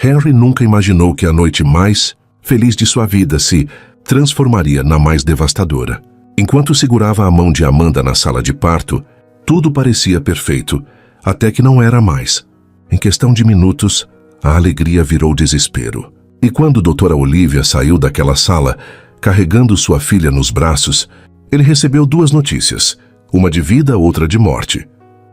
Henry nunca imaginou que a noite mais feliz de sua vida se transformaria na mais devastadora. Enquanto segurava a mão de Amanda na sala de parto, tudo parecia perfeito, até que não era mais. Em questão de minutos, a alegria virou desespero. E quando doutora Olivia saiu daquela sala, carregando sua filha nos braços, ele recebeu duas notícias, uma de vida, outra de morte.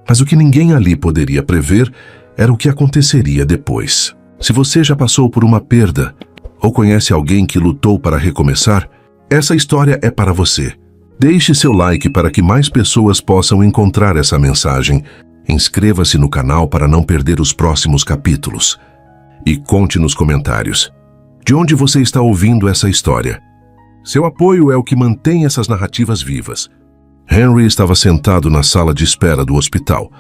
Mas o que ninguém ali poderia prever era o que aconteceria depois. Se você já passou por uma perda, ou conhece alguém que lutou para recomeçar, essa história é para você. Deixe seu like para que mais pessoas possam encontrar essa mensagem. Inscreva-se no canal para não perder os próximos capítulos. E conte nos comentários de onde você está ouvindo essa história. Seu apoio é o que mantém essas narrativas vivas. Henry estava sentado na sala de espera do hospital,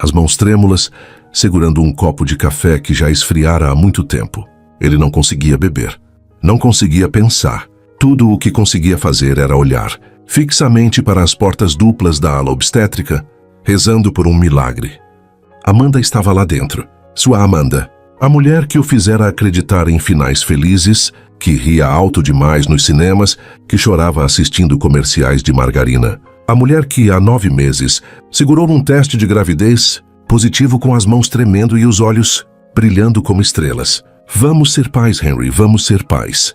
as mãos trêmulas, segurando um copo de café que já esfriara há muito tempo. Ele não conseguia beber, não conseguia pensar. Tudo o que conseguia fazer era olhar fixamente para as portas duplas da ala obstétrica, rezando por um milagre. Amanda estava lá dentro. Sua Amanda, a mulher que o fizera acreditar em finais felizes, que ria alto demais nos cinemas, que chorava assistindo comerciais de margarina. A mulher que, há 9 meses, segurou num teste de gravidez positivo com as mãos tremendo e os olhos brilhando como estrelas. Vamos ser pais, Henry, vamos ser pais.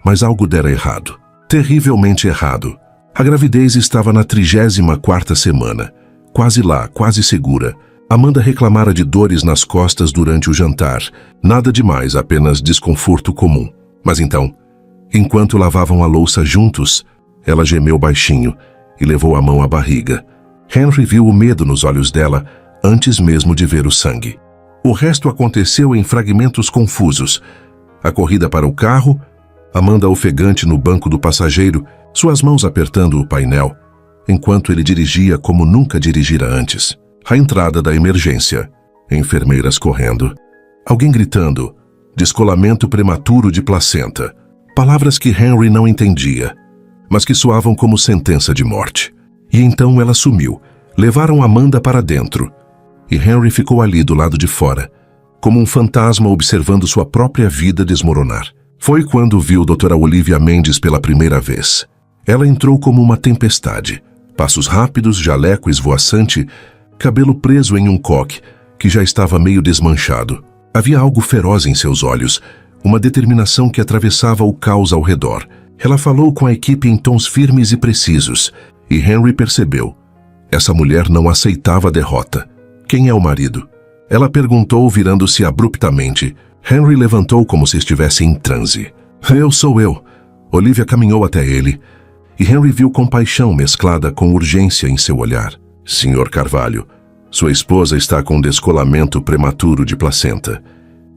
Mas algo dera errado. Terrivelmente errado. A gravidez estava na 34ª semana. Quase lá, quase segura. Amanda reclamara de dores nas costas durante o jantar. Nada demais, apenas desconforto comum. Mas então, enquanto lavavam a louça juntos, ela gemeu baixinho e levou a mão à barriga. Henry viu o medo nos olhos dela antes mesmo de ver o sangue. O resto aconteceu em fragmentos confusos. A corrida para o carro, Amanda ofegante no banco do passageiro, suas mãos apertando o painel, enquanto ele dirigia como nunca dirigira antes. A entrada da emergência, enfermeiras correndo, alguém gritando, descolamento prematuro de placenta. Palavras que Henry não entendia, mas que soavam como sentença de morte. E então ela sumiu. Levaram Amanda para dentro. E Henry ficou ali do lado de fora, como um fantasma observando sua própria vida desmoronar. Foi quando viu doutora Olivia Mendes pela primeira vez. Ela entrou como uma tempestade. Passos rápidos, jaleco esvoaçante, cabelo preso em um coque, que já estava meio desmanchado. Havia algo feroz em seus olhos, uma determinação que atravessava o caos ao redor. Ela falou com a equipe em tons firmes e precisos, e Henry percebeu. Essa mulher não aceitava a derrota. Quem é o marido? Ela perguntou, virando-se abruptamente. Henry levantou como se estivesse em transe. Sou eu. Olivia caminhou até ele, e Henry viu compaixão mesclada com urgência em seu olhar. Sr. Carvalho, sua esposa está com descolamento prematuro de placenta.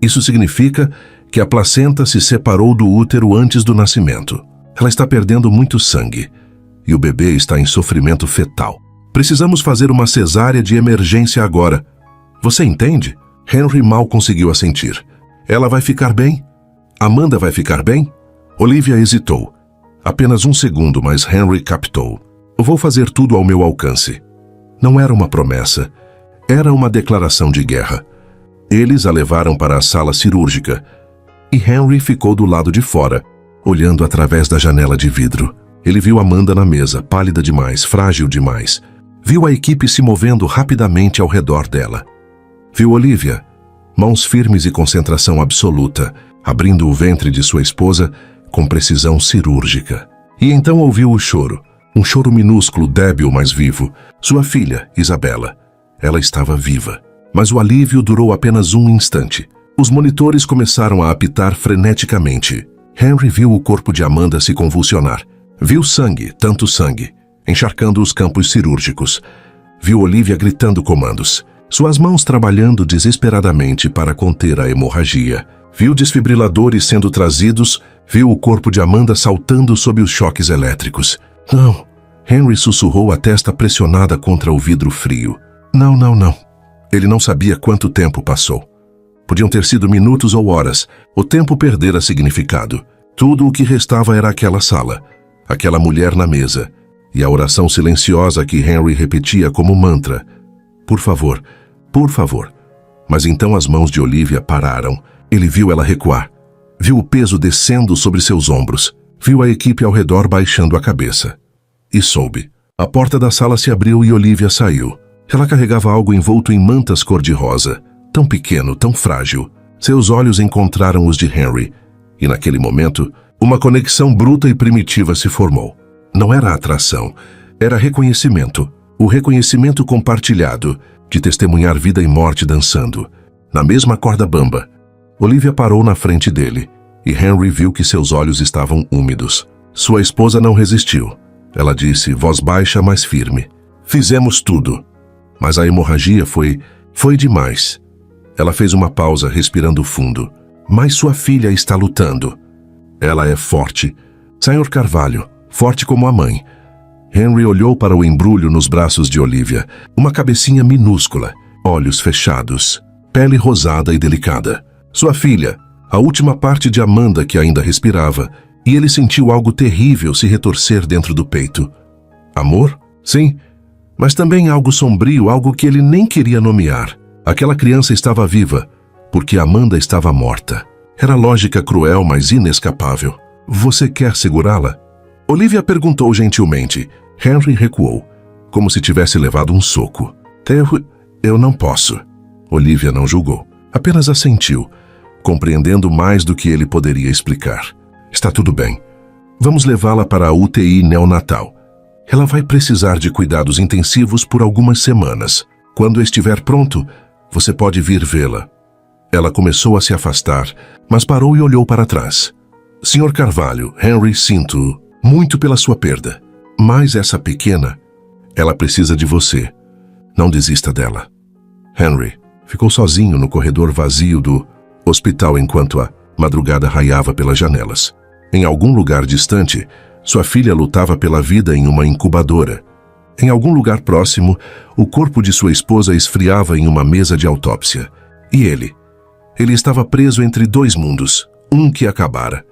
Isso significa que a placenta se separou do útero antes do nascimento. Ela está perdendo muito sangue, e o bebê está em sofrimento fetal. Precisamos fazer uma cesárea de emergência agora. Você entende? Henry mal conseguiu assentir. Ela vai ficar bem? Amanda vai ficar bem? Olivia hesitou. Apenas um segundo, mas Henry captou. Vou fazer tudo ao meu alcance. Não era uma promessa. Era uma declaração de guerra. Eles a levaram para a sala cirúrgica. E Henry ficou do lado de fora, olhando através da janela de vidro. Ele viu Amanda na mesa, pálida demais, frágil demais. Viu a equipe se movendo rapidamente ao redor dela. Viu Olivia, mãos firmes e concentração absoluta, abrindo o ventre de sua esposa com precisão cirúrgica. E então ouviu o choro, um choro minúsculo, débil, mas vivo. Sua filha, Isabela. Ela estava viva. Mas o alívio durou apenas um instante. Os monitores começaram a apitar freneticamente. Henry viu o corpo de Amanda se convulsionar. Viu sangue, tanto sangue, encharcando os campos cirúrgicos. Viu Olivia gritando comandos, suas mãos trabalhando desesperadamente para conter a hemorragia. Viu desfibriladores sendo trazidos, viu o corpo de Amanda saltando sob os choques elétricos. Não, Henry sussurrou, a testa pressionada contra o vidro frio. Não, não, não. Ele não sabia quanto tempo passou. Podiam ter sido minutos ou horas. O tempo perdera significado. Tudo o que restava era aquela sala, aquela mulher na mesa, e a oração silenciosa que Henry repetia como mantra. Por favor, por favor. Mas então as mãos de Olivia pararam. Ele viu ela recuar. Viu o peso descendo sobre seus ombros. Viu a equipe ao redor baixando a cabeça. E soube. A porta da sala se abriu e Olivia saiu. Ela carregava algo envolto em mantas cor-de-rosa. Tão pequeno, tão frágil. Seus olhos encontraram os de Henry. E naquele momento, uma conexão bruta e primitiva se formou. Não era atração. Era reconhecimento. O reconhecimento compartilhado de testemunhar vida e morte dançando. Na mesma corda bamba. Olivia parou na frente dele. E Henry viu que seus olhos estavam úmidos. Sua esposa não resistiu. Ela disse, voz baixa, mas firme. Fizemos tudo. Mas a hemorragia foi demais. Ela fez uma pausa, respirando fundo. Mas sua filha está lutando. Ela é forte. Sr. Carvalho, forte como a mãe. Henry olhou para o embrulho nos braços de Olivia. Uma cabecinha minúscula, olhos fechados, pele rosada e delicada. Sua filha, a última parte de Amanda que ainda respirava, e ele sentiu algo terrível se retorcer dentro do peito. Amor? Sim, mas também algo sombrio, algo que ele nem queria nomear. Aquela criança estava viva, porque Amanda estava morta. Era lógica cruel, mas inescapável. Você quer segurá-la? Olivia perguntou gentilmente. Henry recuou, como se tivesse levado um soco. Eu não posso. Olivia não julgou, apenas assentiu, compreendendo mais do que ele poderia explicar. Está tudo bem. Vamos levá-la para a UTI neonatal. Ela vai precisar de cuidados intensivos por algumas semanas. Quando estiver pronto, você pode vir vê-la. Ela começou a se afastar, mas parou e olhou para trás. Sr. Carvalho, Henry, sinto muito pela sua perda. Mas essa pequena, ela precisa de você. Não desista dela. Henry ficou sozinho no corredor vazio do hospital enquanto a madrugada raiava pelas janelas. Em algum lugar distante, sua filha lutava pela vida em uma incubadora. Em algum lugar próximo, o corpo de sua esposa esfriava em uma mesa de autópsia. E ele? Ele estava preso entre dois mundos, um que acabara,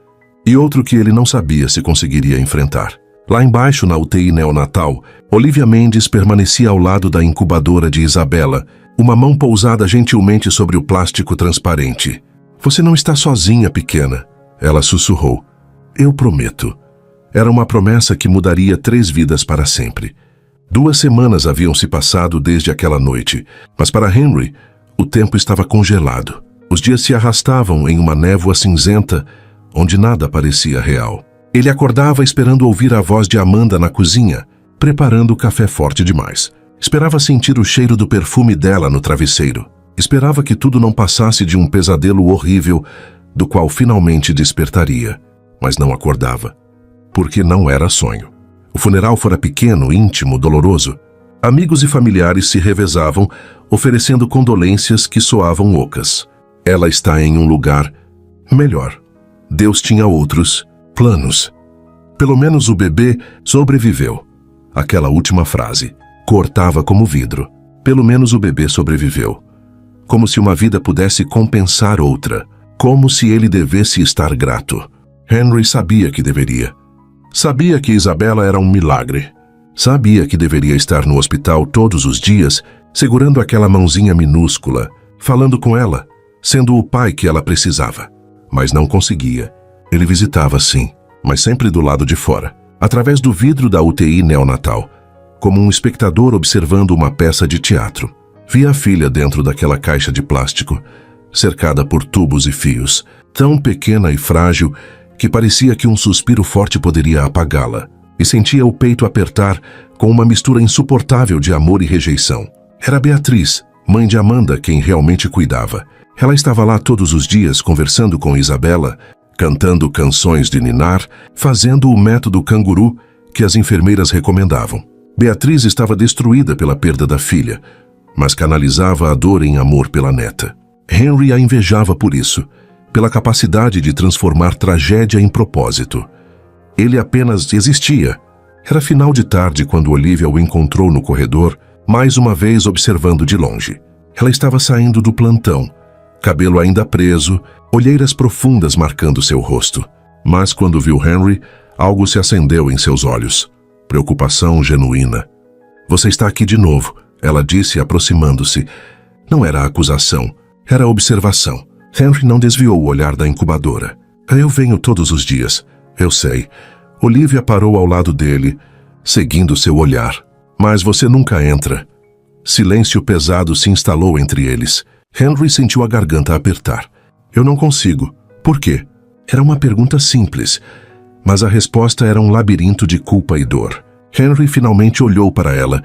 e outro que ele não sabia se conseguiria enfrentar. Lá embaixo, na UTI neonatal, Olivia Mendes permanecia ao lado da incubadora de Isabela, uma mão pousada gentilmente sobre o plástico transparente. Você não está sozinha, pequena, ela sussurrou. Eu prometo. Era uma promessa que mudaria 3 vidas para sempre. 2 semanas haviam se passado desde aquela noite, mas para Henry, o tempo estava congelado. Os dias se arrastavam em uma névoa cinzenta, onde nada parecia real. Ele acordava esperando ouvir a voz de Amanda na cozinha, preparando o café forte demais. Esperava sentir o cheiro do perfume dela no travesseiro. Esperava que tudo não passasse de um pesadelo horrível, do qual finalmente despertaria. Mas não acordava, porque não era sonho. O funeral fora pequeno, íntimo, doloroso. Amigos e familiares se revezavam, oferecendo condolências que soavam ocas. Ela está em um lugar melhor. Deus tinha outros planos. Pelo menos o bebê sobreviveu. Aquela última frase cortava como vidro. Pelo menos o bebê sobreviveu. Como se uma vida pudesse compensar outra. Como se ele devesse estar grato. Henry sabia que deveria. Sabia que Isabela era um milagre. Sabia que deveria estar no hospital todos os dias, segurando aquela mãozinha minúscula, falando com ela, sendo o pai que ela precisava. Mas não conseguia. Ele visitava sim, mas sempre do lado de fora, através do vidro da UTI neonatal, como um espectador observando uma peça de teatro. Via a filha dentro daquela caixa de plástico, cercada por tubos e fios, tão pequena e frágil que parecia que um suspiro forte poderia apagá-la, e sentia o peito apertar com uma mistura insuportável de amor e rejeição. Era Beatriz, mãe de Amanda, quem realmente cuidava. Ela estava lá todos os dias conversando com Isabela, cantando canções de ninar, fazendo o método canguru que as enfermeiras recomendavam. Beatriz estava destruída pela perda da filha, mas canalizava a dor em amor pela neta. Henry a invejava por isso, pela capacidade de transformar tragédia em propósito. Ele apenas existia. Era final de tarde quando Olivia o encontrou no corredor, mais uma vez observando de longe. Ela estava saindo do plantão, cabelo ainda preso, olheiras profundas marcando seu rosto. Mas quando viu Henry, algo se acendeu em seus olhos. Preocupação genuína. Você está aqui de novo, ela disse aproximando-se. Não era acusação, era observação. Henry não desviou o olhar da incubadora. Eu venho todos os dias. Eu sei. Olivia parou ao lado dele, seguindo seu olhar. Mas você nunca entra. Silêncio pesado se instalou entre eles. Henry sentiu a garganta apertar. Eu não consigo. Por quê? Era uma pergunta simples, mas a resposta era um labirinto de culpa e dor. Henry finalmente olhou para ela,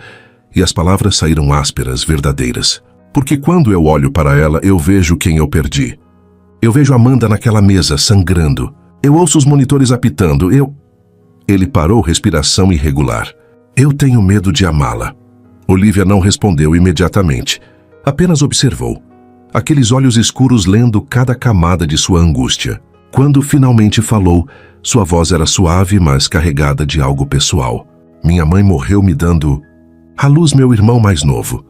e as palavras saíram ásperas, verdadeiras. Porque quando eu olho para ela, eu vejo quem eu perdi. Eu vejo Amanda naquela mesa, sangrando. Eu ouço os monitores apitando. Ele parou, respiração irregular. Eu tenho medo de amá-la. Olivia não respondeu imediatamente. Apenas observou. Aqueles olhos escuros lendo cada camada de sua angústia. Quando finalmente falou, sua voz era suave, mas carregada de algo pessoal. Minha mãe morreu me dando à luz meu irmão mais novo.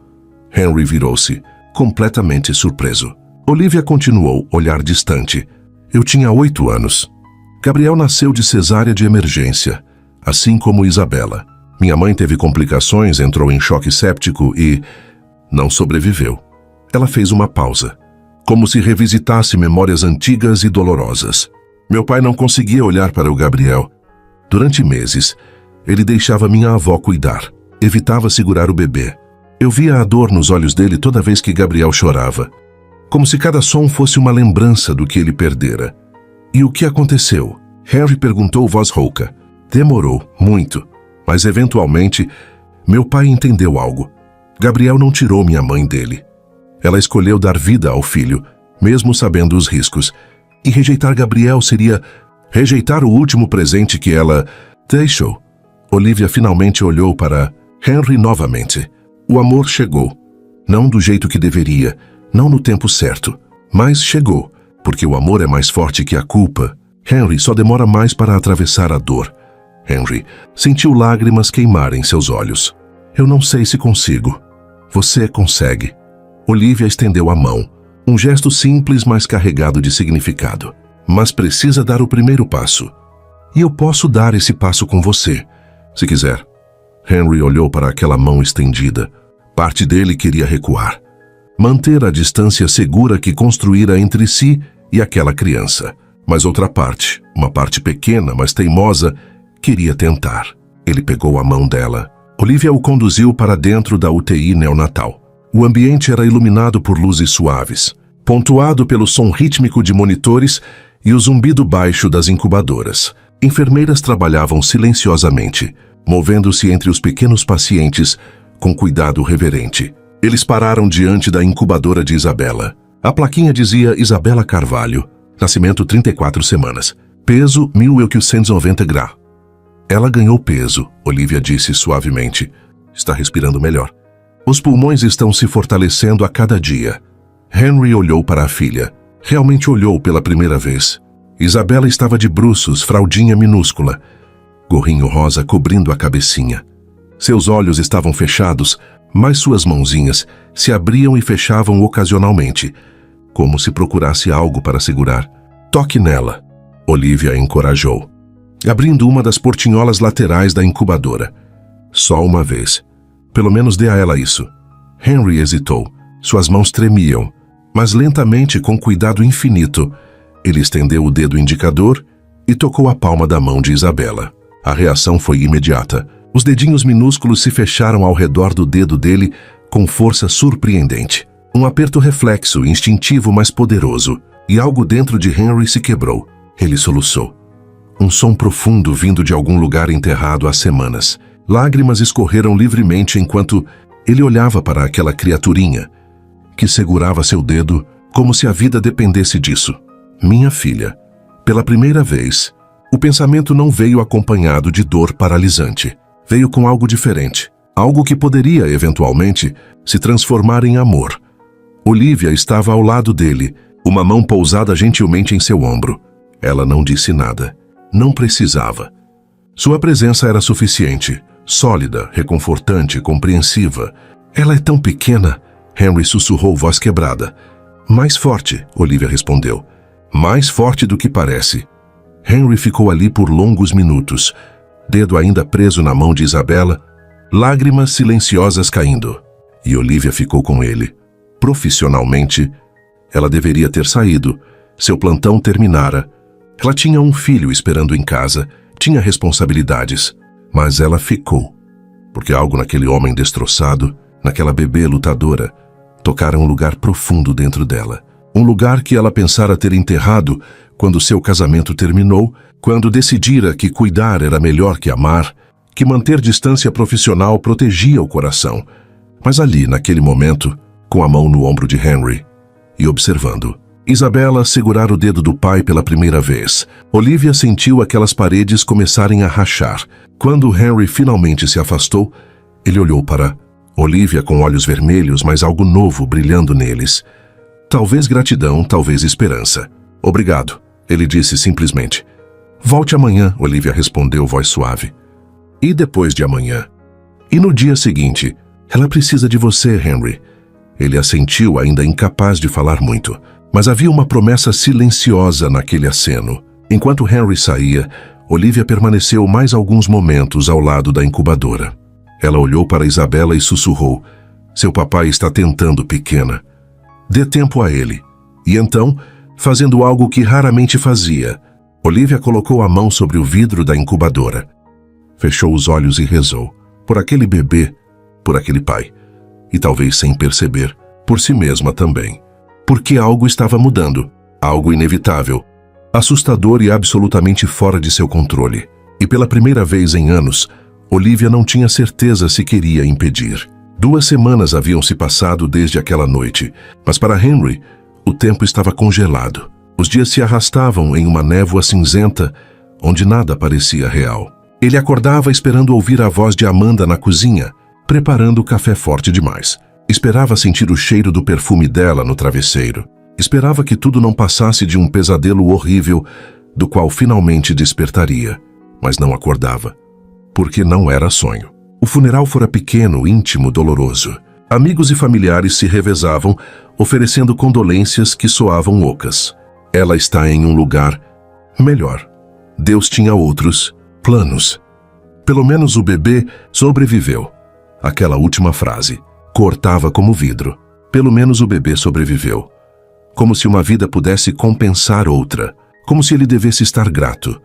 Henry virou-se, completamente surpreso. Olivia continuou, olhar distante. Eu tinha 8 anos. Gabriel nasceu de cesárea de emergência, assim como Isabela. Minha mãe teve complicações, entrou em choque séptico e não sobreviveu. Ela fez uma pausa, como se revisitasse memórias antigas e dolorosas. Meu pai não conseguia olhar para o Gabriel. Durante meses, ele deixava minha avó cuidar. Evitava segurar o bebê. Eu via a dor nos olhos dele toda vez que Gabriel chorava, como se cada som fosse uma lembrança do que ele perdera. E o que aconteceu? Henry perguntou voz rouca. Demorou, muito, mas eventualmente, meu pai entendeu algo. Gabriel não tirou minha mãe dele. Ela escolheu dar vida ao filho, mesmo sabendo os riscos. E rejeitar Gabriel seria rejeitar o último presente que ela deixou. Olivia finalmente olhou para Henry novamente. O amor chegou. Não do jeito que deveria, não no tempo certo, mas chegou, porque o amor é mais forte que a culpa. Henry só demora mais para atravessar a dor. Henry sentiu lágrimas queimarem seus olhos. Eu não sei se consigo. Você consegue. Olivia estendeu a mão. Um gesto simples, mas carregado de significado. Mas precisa dar o primeiro passo. E eu posso dar esse passo com você, se quiser. Henry olhou para aquela mão estendida. Parte dele queria recuar. Manter a distância segura que construíra entre si e aquela criança. Mas outra parte, uma parte pequena, mas teimosa, queria tentar. Ele pegou a mão dela. Olivia o conduziu para dentro da UTI neonatal. O ambiente era iluminado por luzes suaves, pontuado pelo som rítmico de monitores e o zumbido baixo das incubadoras. Enfermeiras trabalhavam silenciosamente, movendo-se entre os pequenos pacientes com cuidado reverente. Eles pararam diante da incubadora de Isabela. A plaquinha dizia Isabela Carvalho, nascimento 34 semanas, peso 1.890 graus. Ela ganhou peso, Olivia disse suavemente. Está respirando melhor. Os pulmões estão se fortalecendo a cada dia. Henry olhou para a filha. Realmente olhou pela primeira vez. Isabela estava de bruços, fraldinha minúscula, gorrinho rosa cobrindo a cabecinha. Seus olhos estavam fechados, mas suas mãozinhas se abriam e fechavam ocasionalmente, como se procurasse algo para segurar. Toque nela, Olivia a encorajou, abrindo uma das portinholas laterais da incubadora. Só uma vez. Pelo menos dê a ela isso. Henry hesitou. Suas mãos tremiam, mas lentamente, com cuidado infinito, ele estendeu o dedo indicador e tocou a palma da mão de Isabela. A reação foi imediata. Os dedinhos minúsculos se fecharam ao redor do dedo dele com força surpreendente. Um aperto reflexo, instintivo, mas poderoso. E algo dentro de Henry se quebrou. Ele soluçou. Um som profundo vindo de algum lugar enterrado há semanas. Lágrimas escorreram livremente enquanto ele olhava para aquela criaturinha que segurava seu dedo como se a vida dependesse disso. Minha filha. Pela primeira vez, o pensamento não veio acompanhado de dor paralisante. Veio com algo diferente. Algo que poderia, eventualmente, se transformar em amor. Olivia estava ao lado dele, uma mão pousada gentilmente em seu ombro. Ela não disse nada. Não precisava. Sua presença era suficiente. Sólida, reconfortante, compreensiva. Ela é tão pequena, Henry sussurrou, voz quebrada. Mais forte, Olivia respondeu. Mais forte do que parece. Henry ficou ali por longos minutos, dedo ainda preso na mão de Isabela, lágrimas silenciosas caindo. E Olivia ficou com ele. Profissionalmente, Ela deveria ter saído. Seu plantão terminara. Ela tinha um filho esperando em casa, tinha responsabilidades. Mas ela ficou. Porque algo naquele homem destroçado, naquela bebê lutadora, tocara um lugar profundo dentro dela. Um lugar que ela pensara ter enterrado quando seu casamento terminou, quando decidira que cuidar era melhor que amar, que manter distância profissional protegia o coração. Mas ali, naquele momento, com a mão no ombro de Henry e observando, Isabella segurar o dedo do pai pela primeira vez. Olivia sentiu aquelas paredes começarem a rachar. Quando Henry finalmente se afastou, ele olhou para Olivia com olhos vermelhos, mas algo novo brilhando neles. Talvez gratidão, talvez esperança. Obrigado, ele disse simplesmente. Volte amanhã, Olivia respondeu, voz suave. E depois de amanhã? E no dia seguinte? Ela precisa de você, Henry. Ele assentiu, ainda incapaz de falar muito. Mas havia uma promessa silenciosa naquele aceno. Enquanto Henry saía, Olivia permaneceu mais alguns momentos ao lado da incubadora. Ela olhou para Isabella e sussurrou, seu papai está tentando, pequena. Dê tempo a ele. E então, fazendo algo que raramente fazia, Olivia colocou a mão sobre o vidro da incubadora. Fechou os olhos e rezou. Por aquele bebê, por aquele pai. E talvez sem perceber, por si mesma também. Porque algo estava mudando. Algo inevitável. Assustador e absolutamente fora de seu controle. E pela primeira vez em anos, Olivia não tinha certeza se queria impedir. 2 semanas haviam se passado desde aquela noite, mas para Henry, o tempo estava congelado. Os dias se arrastavam em uma névoa cinzenta, onde nada parecia real. Ele acordava esperando ouvir a voz de Amanda na cozinha, preparando o café forte demais. Esperava sentir o cheiro do perfume dela no travesseiro. Esperava que tudo não passasse de um pesadelo horrível, do qual finalmente despertaria. Mas não acordava, porque não era sonho. O funeral fora pequeno, íntimo, doloroso. Amigos e familiares se revezavam, oferecendo condolências que soavam ocas. Ela está em um lugar melhor. Deus tinha outros planos. Pelo menos o bebê sobreviveu. Aquela última frase cortava como vidro. Pelo menos o bebê sobreviveu. Como se uma vida pudesse compensar outra. Como se ele devesse estar grato.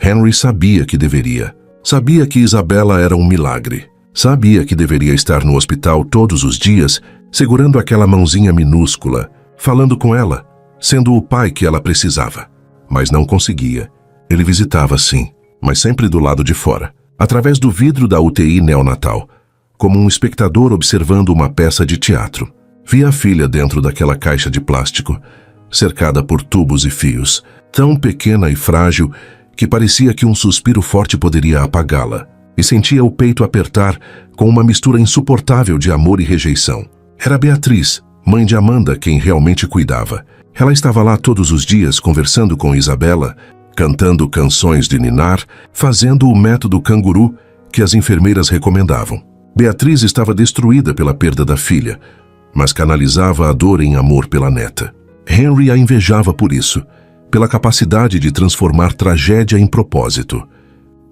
Henry sabia que deveria. Sabia que Isabella era um milagre. Sabia que deveria estar no hospital todos os dias, segurando aquela mãozinha minúscula, falando com ela, sendo o pai que ela precisava. Mas não conseguia. Ele visitava sim, mas sempre do lado de fora, através do vidro da UTI neonatal, como um espectador observando uma peça de teatro. Via a filha dentro daquela caixa de plástico, cercada por tubos e fios, tão pequena e frágil que parecia que um suspiro forte poderia apagá-la, e sentia o peito apertar com uma mistura insuportável de amor e rejeição. Era Beatriz, mãe de Amanda, quem realmente cuidava. Ela estava lá todos os dias conversando com Isabella, cantando canções de ninar, fazendo o método canguru que as enfermeiras recomendavam. Beatriz estava destruída pela perda da filha, mas canalizava a dor em amor pela neta. Henry a invejava por isso, pela capacidade de transformar tragédia em propósito.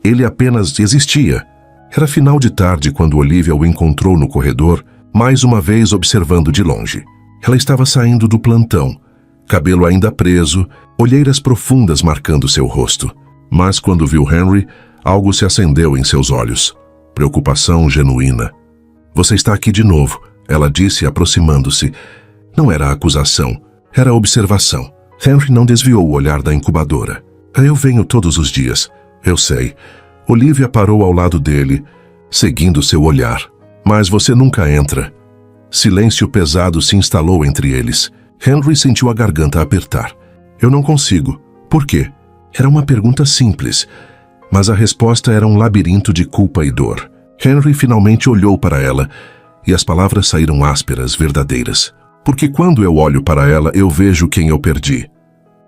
Ele apenas existia. Era final de tarde quando Olivia o encontrou no corredor, mais uma vez observando de longe. Ela estava saindo do plantão, cabelo ainda preso, olheiras profundas marcando seu rosto. Mas quando viu Henry, algo se acendeu em seus olhos. Preocupação genuína. Você está aqui de novo, ela disse aproximando-se. Não era acusação, era observação. Henry não desviou o olhar da incubadora. Eu venho todos os dias. Eu sei. Olivia parou ao lado dele, seguindo seu olhar. Mas você nunca entra. Silêncio pesado se instalou entre eles. Henry sentiu a garganta apertar. Eu não consigo. Por quê? Era uma pergunta simples, mas a resposta era um labirinto de culpa e dor. Henry finalmente olhou para ela, e as palavras saíram ásperas, verdadeiras. Porque quando eu olho para ela, eu vejo quem eu perdi.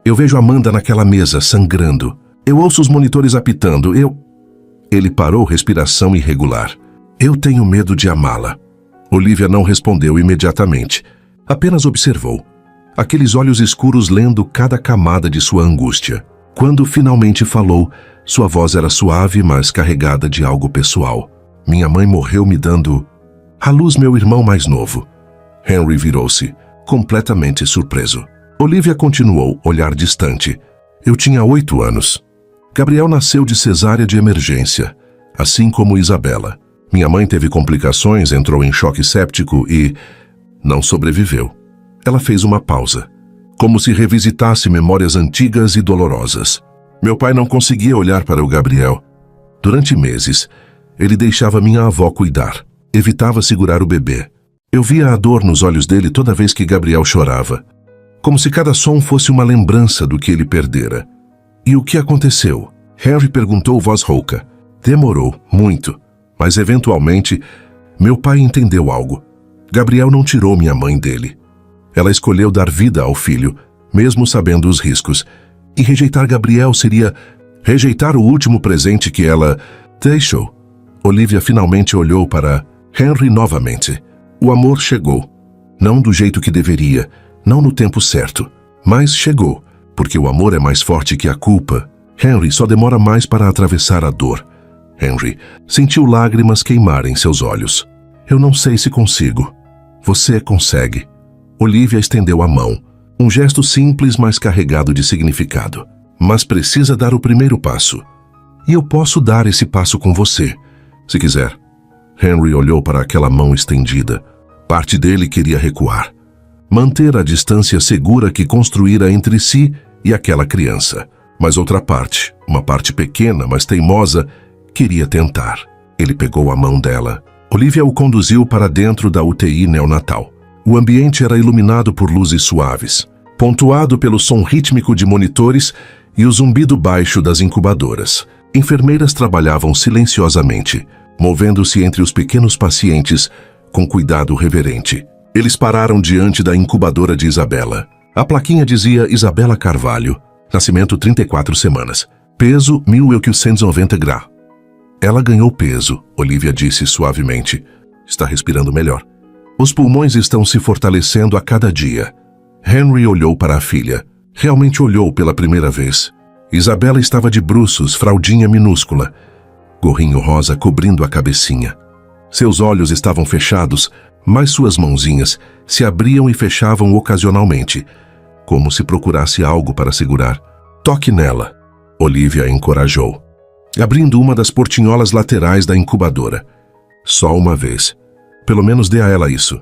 Eu vejo Amanda naquela mesa, sangrando. Eu ouço os monitores apitando. Ele parou, respiração irregular. Eu tenho medo de amá-la. Olivia não respondeu imediatamente. Apenas observou. Aqueles olhos escuros lendo cada camada de sua angústia. Quando finalmente falou, sua voz era suave, mas carregada de algo pessoal. Minha mãe morreu me dando à luz meu irmão mais novo. Henry virou-se, completamente surpreso. Olivia continuou, olhar distante. Eu tinha 8 anos. Gabriel nasceu de cesárea de emergência, assim como Isabela. Minha mãe teve complicações, entrou em choque séptico e não sobreviveu. Ela fez uma pausa, como se revisitasse memórias antigas e dolorosas. Meu pai não conseguia olhar para o Gabriel. Durante meses, ele deixava minha avó cuidar. Evitava segurar o bebê. Eu via a dor nos olhos dele toda vez que Gabriel chorava, como se cada som fosse uma lembrança do que ele perdera. E o que aconteceu? Henry perguntou voz rouca. Demorou muito, mas eventualmente, meu pai entendeu algo. Gabriel não tirou minha mãe dele. Ela escolheu dar vida ao filho, mesmo sabendo os riscos. E rejeitar Gabriel seria rejeitar o último presente que ela deixou. Olivia finalmente olhou para Henry novamente. O amor chegou. Não do jeito que deveria, não no tempo certo, mas chegou, porque o amor é mais forte que a culpa. Henry só demora mais para atravessar a dor. Henry sentiu lágrimas queimar em seus olhos. Eu não sei se consigo. Você consegue. Olivia estendeu a mão. Um gesto simples, mas carregado de significado. Mas precisa dar o primeiro passo. E eu posso dar esse passo com você, se quiser. Henry olhou para aquela mão estendida. Parte dele queria recuar. Manter a distância segura que construíra entre si e aquela criança. Mas outra parte, uma parte pequena, mas teimosa, queria tentar. Ele pegou a mão dela. Olivia o conduziu para dentro da UTI neonatal. O ambiente era iluminado por luzes suaves, pontuado pelo som rítmico de monitores e o zumbido baixo das incubadoras. Enfermeiras trabalhavam silenciosamente, movendo-se entre os pequenos pacientes com cuidado reverente. Eles pararam diante da incubadora de Isabela. A plaquinha dizia Isabela Carvalho, nascimento 34 semanas, peso 1.890 graus. Ela ganhou peso, Olivia disse suavemente. Está respirando melhor. Os pulmões estão se fortalecendo a cada dia. Henry olhou para a filha. Realmente olhou pela primeira vez. Isabela estava de bruços, fraldinha minúscula, gorrinho rosa cobrindo a cabecinha. Seus olhos estavam fechados, mas suas mãozinhas se abriam e fechavam ocasionalmente, como se procurasse algo para segurar. Toque nela, Olivia a encorajou, abrindo uma das portinholas laterais da incubadora. Só uma vez. Pelo menos dê a ela isso.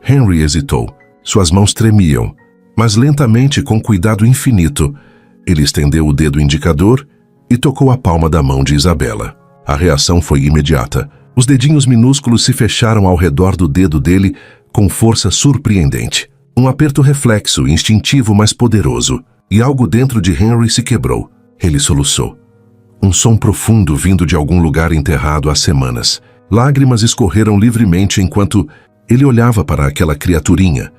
Henry hesitou. Suas mãos tremiam, mas lentamente, com cuidado infinito, ele estendeu o dedo indicador e tocou a palma da mão de Isabela. A reação foi imediata. Os dedinhos minúsculos se fecharam ao redor do dedo dele com força surpreendente. Um aperto reflexo, instintivo, mas poderoso. E algo dentro de Henry se quebrou. Ele soluçou. Um som profundo vindo de algum lugar enterrado há semanas. Lágrimas escorreram livremente enquanto ele olhava para aquela criaturinha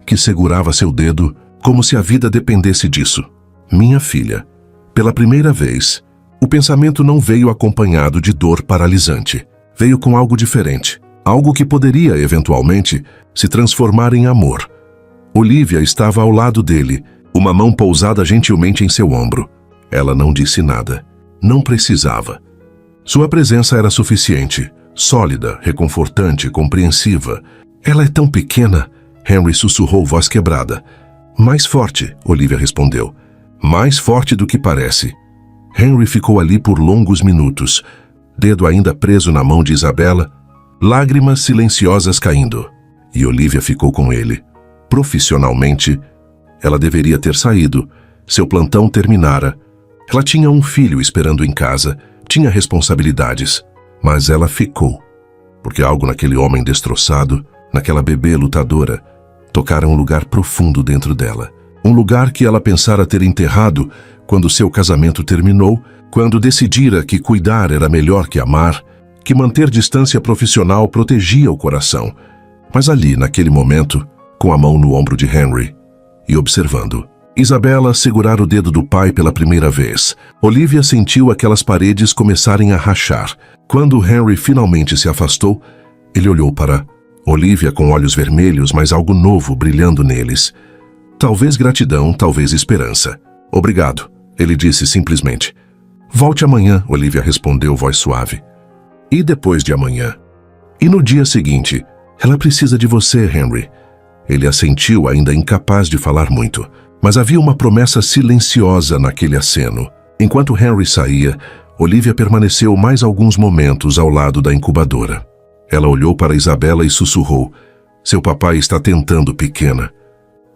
que segurava seu dedo como se a vida dependesse disso. Minha filha. Pela primeira vez, o pensamento não veio acompanhado de dor paralisante. Veio com algo diferente. Algo que poderia, eventualmente, se transformar em amor. Olivia estava ao lado dele, uma mão pousada gentilmente em seu ombro. Ela não disse nada. Não precisava. Sua presença era suficiente. Sólida, reconfortante, compreensiva. Ela é tão pequena, Henry sussurrou voz quebrada. Mais forte, Olivia respondeu. Mais forte do que parece. Henry ficou ali por longos minutos, dedo ainda preso na mão de Isabela, lágrimas silenciosas caindo. E Olivia ficou com ele. Profissionalmente, ela deveria ter saído. Seu plantão terminara. Ela tinha um filho esperando em casa, tinha responsabilidades. Mas ela ficou, porque algo naquele homem destroçado, naquela bebê lutadora, tocara um lugar profundo dentro dela. Um lugar que ela pensara ter enterrado quando seu casamento terminou, quando decidira que cuidar era melhor que amar, que manter distância profissional protegia o coração. Mas ali, naquele momento, com a mão no ombro de Henry e observando, Isabela segurar o dedo do pai pela primeira vez. Olivia sentiu aquelas paredes começarem a rachar. Quando Henry finalmente se afastou, ele olhou para Olivia com olhos vermelhos, mas algo novo brilhando neles. Talvez gratidão, talvez esperança. Obrigado, ele disse simplesmente. Volte amanhã, Olivia respondeu, voz suave. E depois de amanhã? E no dia seguinte? Ela precisa de você, Henry. Ele assentiu, ainda incapaz de falar muito. Mas havia uma promessa silenciosa naquele aceno. Enquanto Henry saía, Olivia permaneceu mais alguns momentos ao lado da incubadora. Ela olhou para Isabela e sussurrou: "Seu papai está tentando, pequena.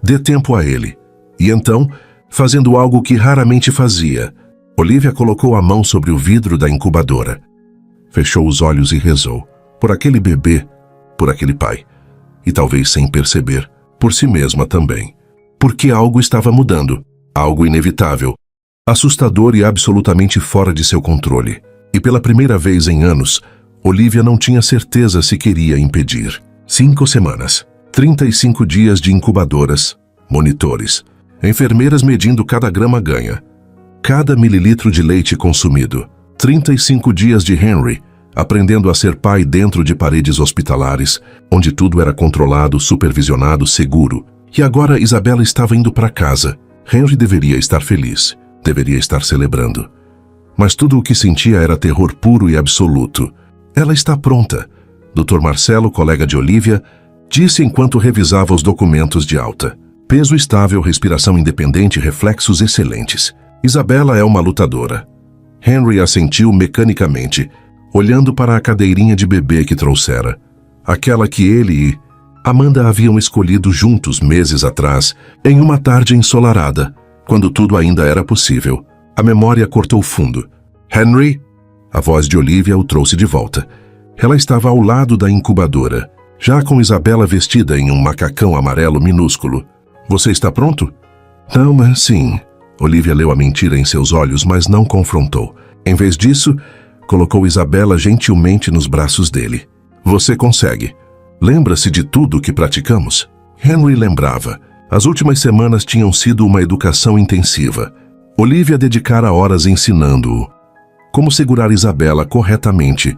Dê tempo a ele." E então, fazendo algo que raramente fazia, Olivia colocou a mão sobre o vidro da incubadora. Fechou os olhos e rezou. Por aquele bebê, por aquele pai. E talvez sem perceber, por si mesma também. Porque algo estava mudando. Algo inevitável. Assustador e absolutamente fora de seu controle. E pela primeira vez em anos, Olivia não tinha certeza se queria impedir. 5 semanas. 35 dias de incubadoras, monitores, enfermeiras medindo cada grama ganha, cada mililitro de leite consumido. 35 dias de Henry, aprendendo a ser pai dentro de paredes hospitalares, onde tudo era controlado, supervisionado, seguro. E agora Isabela estava indo para casa. Henry deveria estar feliz, deveria estar celebrando. Mas tudo o que sentia era terror puro e absoluto. Ela está pronta. Dr. Marcelo, colega de Olivia, disse enquanto revisava os documentos de alta. Peso estável, respiração independente, reflexos excelentes. Isabela é uma lutadora. Henry assentiu mecanicamente, olhando para a cadeirinha de bebê que trouxera. Aquela que ele e Amanda haviam escolhido juntos meses atrás, em uma tarde ensolarada, quando tudo ainda era possível. A memória cortou fundo. "Henry?" A voz de Olivia o trouxe de volta. Ela estava ao lado da incubadora, já com Isabela vestida em um macacão amarelo minúsculo. "Você está pronto?" "Não, mas sim." Olivia leu a mentira em seus olhos, mas não confrontou. Em vez disso, colocou Isabela gentilmente nos braços dele. "Você consegue. Lembra-se de tudo que praticamos?" Henry lembrava. As últimas semanas tinham sido uma educação intensiva. Olivia dedicara horas ensinando-o. Como segurar Isabela corretamente,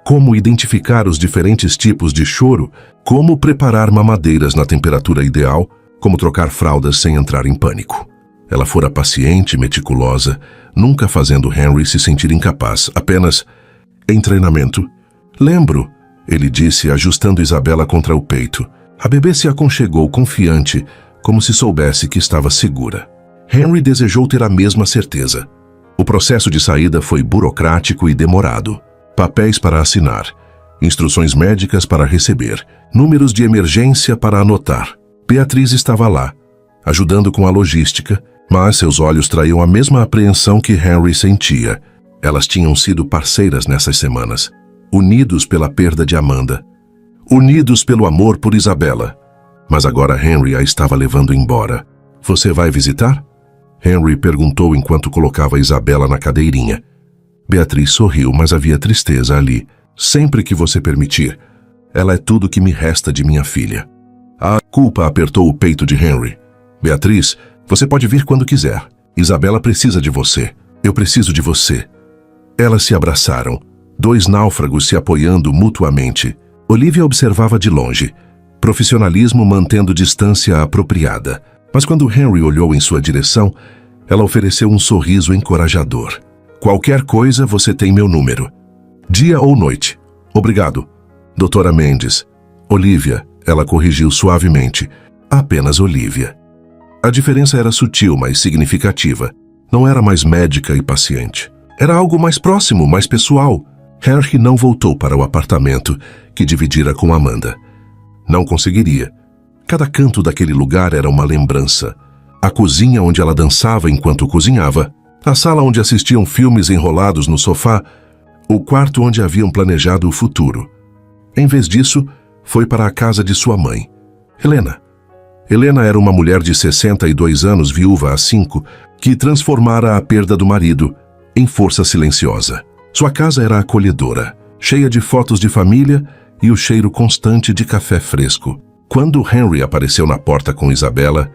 como identificar os diferentes tipos de choro, como preparar mamadeiras na temperatura ideal, como trocar fraldas sem entrar em pânico. Ela fora paciente, meticulosa, nunca fazendo Henry se sentir incapaz, apenas em treinamento. "Lembro", ele disse, ajustando Isabela contra o peito. A bebê se aconchegou confiante, como se soubesse que estava segura. Henry desejou ter a mesma certeza. O processo de saída foi burocrático e demorado. Papéis para assinar, instruções médicas para receber, números de emergência para anotar. Beatriz estava lá, ajudando com a logística, mas seus olhos traíam a mesma apreensão que Henry sentia. Elas tinham sido parceiras nessas semanas, unidos pela perda de Amanda, unidos pelo amor por Isabela. Mas agora Henry a estava levando embora. "Você vai visitar?" Henry perguntou enquanto colocava Isabela na cadeirinha. Beatriz sorriu, mas havia tristeza ali. "Sempre que você permitir. Ela é tudo que me resta de minha filha." A culpa apertou o peito de Henry. "Beatriz, você pode vir quando quiser. Isabela precisa de você. Eu preciso de você." Elas se abraçaram, 2 náufragos se apoiando mutuamente. Olivia observava de longe, profissionalismo mantendo distância apropriada. Mas quando Henry olhou em sua direção, ela ofereceu um sorriso encorajador. "Qualquer coisa, você tem meu número. Dia ou noite. Obrigado. Doutora Mendes." "Olivia", ela corrigiu suavemente. "Apenas Olivia." A diferença era sutil, mas significativa. Não era mais médica e paciente. Era algo mais próximo, mais pessoal. Henry não voltou para o apartamento que dividira com Amanda. Não conseguiria. Cada canto daquele lugar era uma lembrança. A cozinha onde ela dançava enquanto cozinhava, a sala onde assistiam filmes enrolados no sofá, o quarto onde haviam planejado o futuro. Em vez disso, foi para a casa de sua mãe, Helena. Helena era uma mulher de 62 anos, viúva há 5, que transformara a perda do marido em força silenciosa. Sua casa era acolhedora, cheia de fotos de família e o cheiro constante de café fresco. Quando Henry apareceu na porta com Isabela,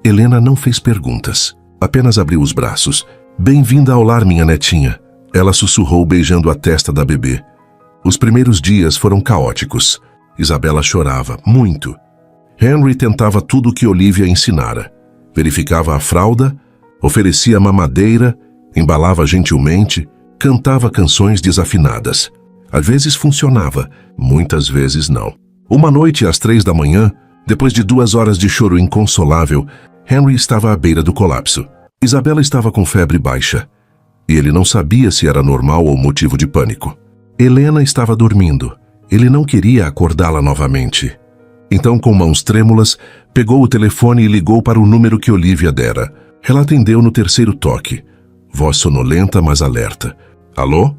Helena não fez perguntas, apenas abriu os braços. "Bem-vinda ao lar, minha netinha." Ela sussurrou, beijando a testa da bebê. Os primeiros dias foram caóticos. Isabela chorava, muito. Henry tentava tudo o que Olivia ensinara. Verificava a fralda, oferecia mamadeira, embalava gentilmente, cantava canções desafinadas. Às vezes funcionava, muitas vezes não. Uma noite às 3 da manhã, depois de 2 horas de choro inconsolável, Henry estava à beira do colapso. Isabela estava com febre baixa. E ele não sabia se era normal ou motivo de pânico. Helena estava dormindo. Ele não queria acordá-la novamente. Então, com mãos trêmulas, pegou o telefone e ligou para o número que Olivia dera. Ela atendeu no terceiro toque. Voz sonolenta, mas alerta. Alô?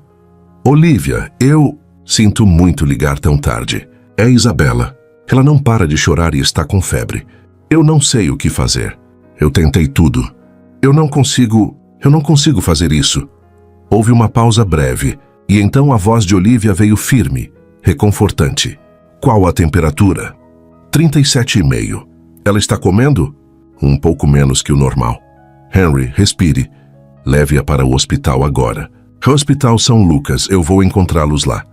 Olivia, eu... Sinto muito ligar tão tarde. É Isabela. Ela não para de chorar e está com febre. Eu não sei o que fazer. Eu tentei tudo. Eu não consigo fazer isso. Houve uma pausa breve, e então a voz de Olivia veio firme, reconfortante. Qual a temperatura? 37,5. Ela está comendo? Um pouco menos que o normal. Henry, respire. Leve-a para o hospital agora. Hospital São Lucas, eu vou encontrá-los lá.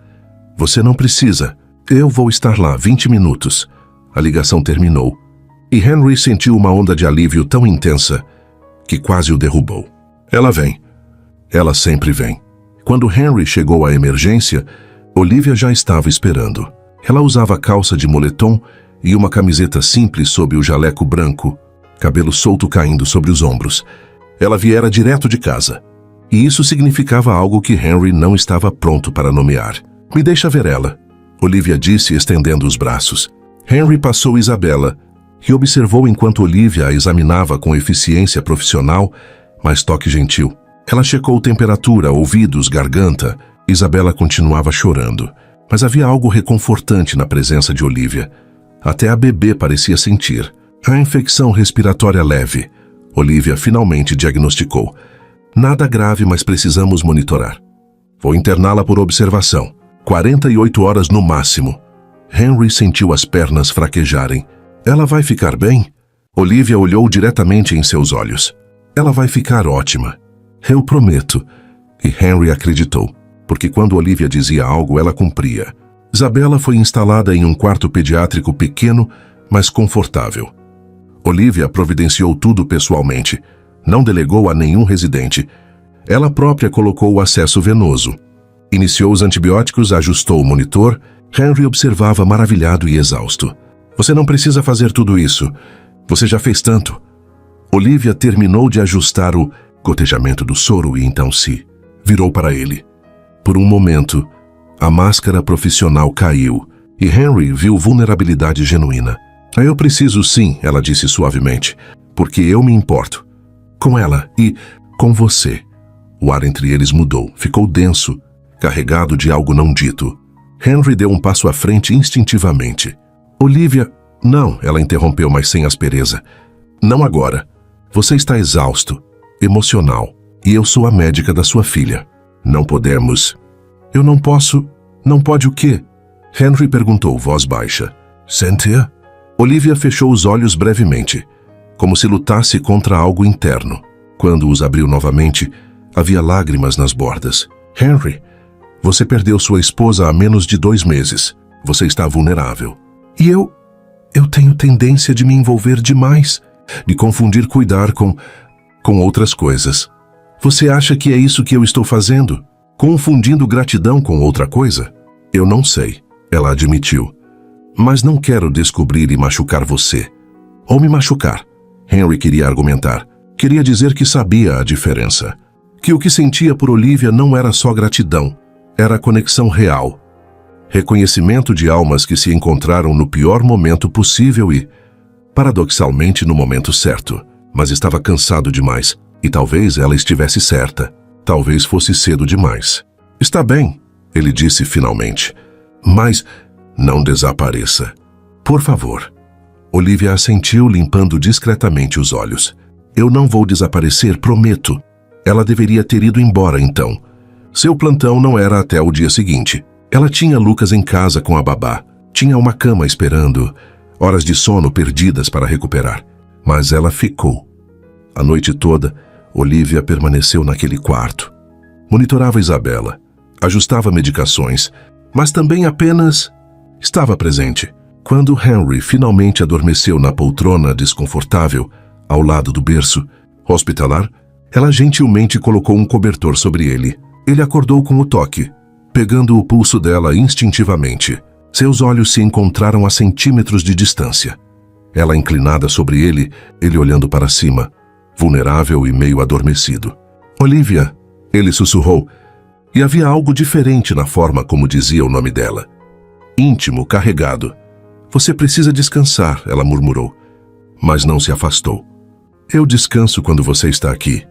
Você não precisa. Eu vou estar lá 20 minutos. A ligação terminou. E Henry sentiu uma onda de alívio tão intensa que quase o derrubou. Ela vem. Ela sempre vem. Quando Henry chegou à emergência, Olivia já estava esperando. Ela usava calça de moletom e uma camiseta simples sob o jaleco branco, cabelo solto caindo sobre os ombros. Ela viera direto de casa. E isso significava algo que Henry não estava pronto para nomear. Me deixa ver ela, Olivia disse, estendendo os braços. Henry passou Isabela e observou enquanto Olivia a examinava com eficiência profissional, mas toque gentil. Ela checou temperatura, ouvidos, garganta. Isabela continuava chorando, mas havia algo reconfortante na presença de Olivia. Até a bebê parecia sentir. A infecção respiratória leve. Olivia finalmente diagnosticou. Nada grave, mas precisamos monitorar. Vou interná-la por observação. 48 horas no máximo. Henry sentiu as pernas fraquejarem. Ela vai ficar bem? Olivia olhou diretamente em seus olhos. Ela vai ficar ótima. Eu prometo. E Henry acreditou, porque quando Olivia dizia algo, ela cumpria. Isabela foi instalada em um quarto pediátrico pequeno, mas confortável. Olivia providenciou tudo pessoalmente. Não delegou a nenhum residente. Ela própria colocou o acesso venoso. Iniciou os antibióticos, ajustou o monitor. Henry observava maravilhado e exausto. Você não precisa fazer tudo isso. Você já fez tanto. Olivia terminou de ajustar o gotejamento do soro e então se virou para ele. Por um momento, a máscara profissional caiu e Henry viu vulnerabilidade genuína. Eu preciso sim, ela disse suavemente, porque eu me importo. Com ela e com você. O ar entre eles mudou, ficou denso, carregado de algo não dito. Henry deu um passo à frente instintivamente. Olivia... Não, ela interrompeu, mas sem aspereza. Não agora. Você está exausto, emocional, e eu sou a médica da sua filha. Não podemos... Eu não posso... Não pode o quê? Henry perguntou, voz baixa. Cynthia? Olivia fechou os olhos brevemente, como se lutasse contra algo interno. Quando os abriu novamente, havia lágrimas nas bordas. Henry, você perdeu sua esposa há menos de 2 meses. Você está vulnerável. E eu tenho tendência de me envolver demais, de confundir cuidar com outras coisas. Você acha que é isso que eu estou fazendo? Confundindo gratidão com outra coisa? Eu não sei, ela admitiu. Mas não quero descobrir e machucar você. Ou me machucar. Henry queria argumentar. Queria dizer que sabia a diferença. Que o que sentia por Olivia não era só gratidão. Era conexão real. Reconhecimento de almas que se encontraram no pior momento possível e, paradoxalmente, no momento certo. Mas estava cansado demais. E talvez ela estivesse certa. Talvez fosse cedo demais. Está bem, ele disse finalmente. Mas não desapareça. Por favor. Olivia assentiu, limpando discretamente os olhos. Eu não vou desaparecer, prometo. Ela deveria ter ido embora então. Seu plantão não era até o dia seguinte. Ela tinha Lucas em casa com a babá. Tinha uma cama esperando, horas de sono perdidas para recuperar. Mas ela ficou. A noite toda, Olivia permaneceu naquele quarto. Monitorava Isabela, ajustava medicações, mas também apenas estava presente. Quando Henry finalmente adormeceu na poltrona desconfortável, ao lado do berço hospitalar, ela gentilmente colocou um cobertor sobre ele. Ele acordou com o toque, pegando o pulso dela instintivamente. Seus olhos se encontraram a centímetros de distância. Ela inclinada sobre ele, ele olhando para cima, vulnerável e meio adormecido. Olivia, ele sussurrou, e havia algo diferente na forma como dizia o nome dela. Íntimo, carregado. Você precisa descansar, ela murmurou, mas não se afastou. Eu descanso quando você está aqui.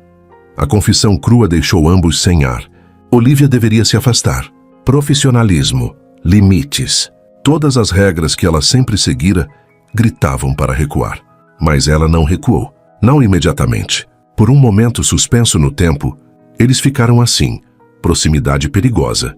A confissão crua deixou ambos sem ar. Olivia deveria se afastar. Profissionalismo, limites, todas as regras que ela sempre seguira gritavam para recuar. Mas ela não recuou, não imediatamente. Por um momento suspenso no tempo, eles ficaram assim, proximidade perigosa.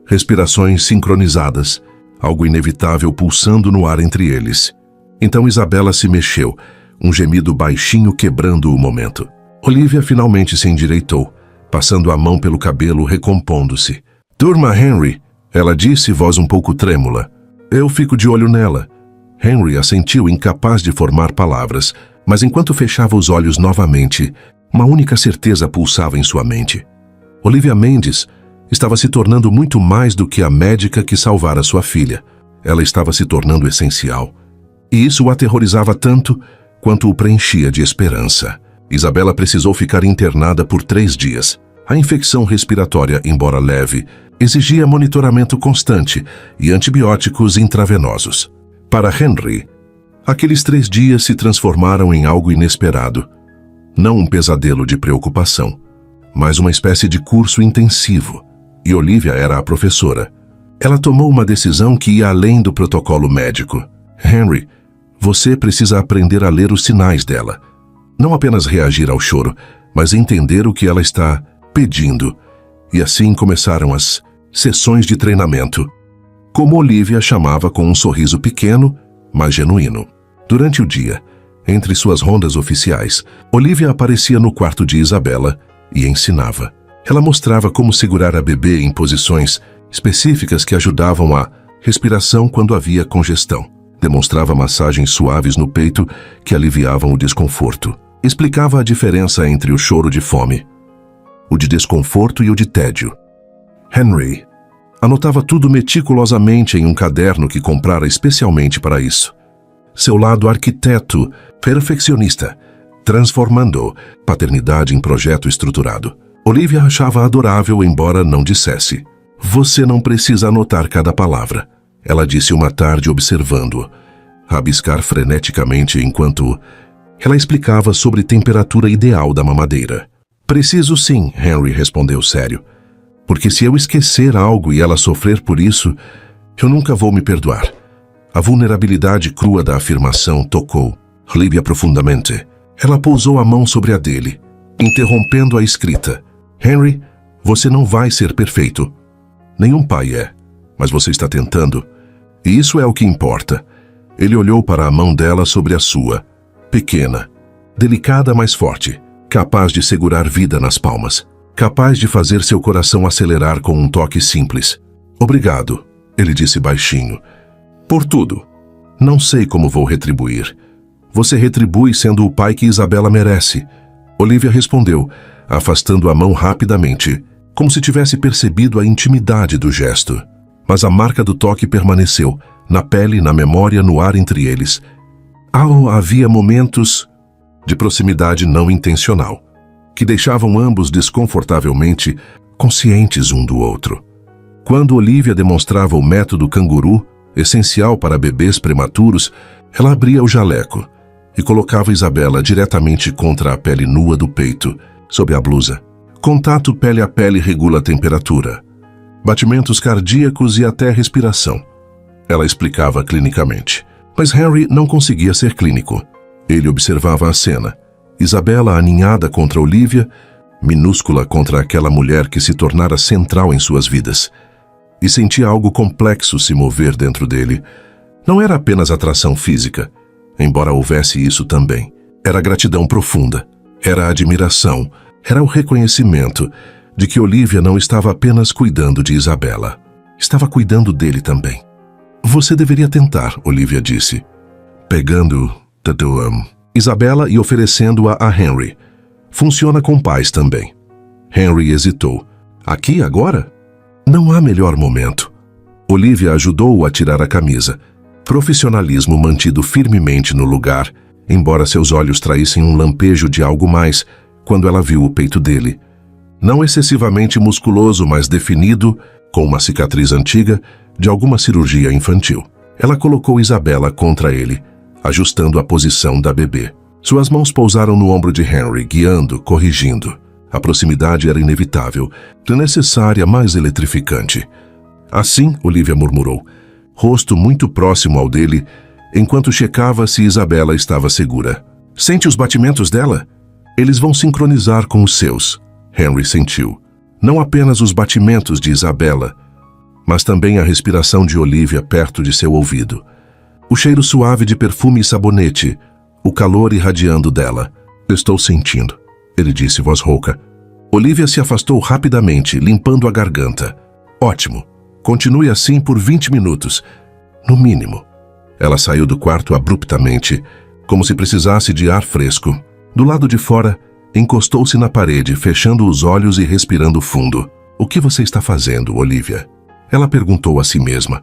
Respirações sincronizadas, algo inevitável pulsando no ar entre eles. Então Isabela se mexeu, um gemido baixinho quebrando o momento. Olivia finalmente se endireitou, passando a mão pelo cabelo, recompondo-se. Durma, Henry, ela disse, voz um pouco trêmula. Eu fico de olho nela. Henry assentiu, incapaz de formar palavras, mas enquanto fechava os olhos novamente, uma única certeza pulsava em sua mente. Olivia Mendes estava se tornando muito mais do que a médica que salvara sua filha. Ela estava se tornando essencial. E isso o aterrorizava tanto quanto o preenchia de esperança. Isabela precisou ficar internada por 3 dias. A infecção respiratória, embora leve, exigia monitoramento constante e antibióticos intravenosos. Para Henry, aqueles 3 dias se transformaram em algo inesperado. Não um pesadelo de preocupação, mas uma espécie de curso intensivo. E Olivia era a professora. Ela tomou uma decisão que ia além do protocolo médico. Henry, você precisa aprender a ler os sinais dela. Não apenas reagir ao choro, mas entender o que ela está pedindo. E assim começaram as sessões de treinamento, como Olivia chamava com um sorriso pequeno, mas genuíno. Durante o dia, entre suas rondas oficiais, Olivia aparecia no quarto de Isabela e ensinava. Ela mostrava como segurar a bebê em posições específicas que ajudavam a respiração quando havia congestão. Demonstrava massagens suaves no peito que aliviavam o desconforto. Explicava a diferença entre o choro de fome, o de desconforto e o de tédio. Henry anotava tudo meticulosamente em um caderno que comprara especialmente para isso. Seu lado arquiteto, perfeccionista, transformando paternidade em projeto estruturado. Olivia achava adorável, embora não dissesse. Você não precisa anotar cada palavra, ela disse uma tarde observando-o, rabiscar freneticamente enquanto ela explicava sobre temperatura ideal da mamadeira. Preciso sim, Henry respondeu sério. Porque se eu esquecer algo e ela sofrer por isso, eu nunca vou me perdoar. A vulnerabilidade crua da afirmação tocou Olivia profundamente. Ela pousou a mão sobre a dele, interrompendo a escrita. Henry, você não vai ser perfeito. Nenhum pai é, mas você está tentando. E isso é o que importa. Ele olhou para a mão dela sobre a sua. Pequena, delicada, mas forte, capaz de segurar vida nas palmas. Capaz de fazer seu coração acelerar com um toque simples. Obrigado, ele disse baixinho. Por tudo. Não sei como vou retribuir. Você retribui sendo o pai que Isabela merece. Olivia respondeu, afastando a mão rapidamente, como se tivesse percebido a intimidade do gesto. Mas a marca do toque permaneceu, na pele, na memória, no ar entre eles. Havia momentos de proximidade não intencional, que deixavam ambos desconfortavelmente conscientes um do outro. Quando Olivia demonstrava o método canguru, essencial para bebês prematuros, ela abria o jaleco e colocava Isabela diretamente contra a pele nua do peito, sob a blusa. Contato pele a pele regula a temperatura, batimentos cardíacos e até respiração. Ela explicava clinicamente. Mas Henry não conseguia ser clínico. Ele observava a cena. Isabela aninhada contra Olivia, minúscula contra aquela mulher que se tornara central em suas vidas. E sentia algo complexo se mover dentro dele. Não era apenas atração física, embora houvesse isso também. Era gratidão profunda, era admiração, era o reconhecimento de que Olivia não estava apenas cuidando de Isabela. Estava cuidando dele também. Você deveria tentar, Olivia disse, pegando Isabela e oferecendo-a a Henry. Funciona com pais também. Henry hesitou. Aqui, agora? Não há melhor momento. Olivia ajudou-o a tirar a camisa. Profissionalismo mantido firmemente no lugar, embora seus olhos traíssem um lampejo de algo mais quando ela viu o peito dele. Não excessivamente musculoso, mas definido, com uma cicatriz antiga de alguma cirurgia infantil. Ela colocou Isabela contra ele, ajustando a posição da bebê. Suas mãos pousaram no ombro de Henry, guiando, corrigindo. A proximidade era inevitável, necessária, mas eletrificante. Assim, Olivia murmurou, rosto muito próximo ao dele, enquanto checava se Isabela estava segura. Sente os batimentos dela? Eles vão sincronizar com os seus. Henry sentiu. Não apenas os batimentos de Isabela, mas também a respiração de Olivia perto de seu ouvido. O cheiro suave de perfume e sabonete, o calor irradiando dela. Estou sentindo, ele disse voz rouca. Olivia se afastou rapidamente, limpando a garganta. Ótimo. Continue assim por 20 minutos, no mínimo. Ela saiu do quarto abruptamente, como se precisasse de ar fresco. Do lado de fora, encostou-se na parede, fechando os olhos e respirando fundo. O que você está fazendo, Olivia? Ela perguntou a si mesma.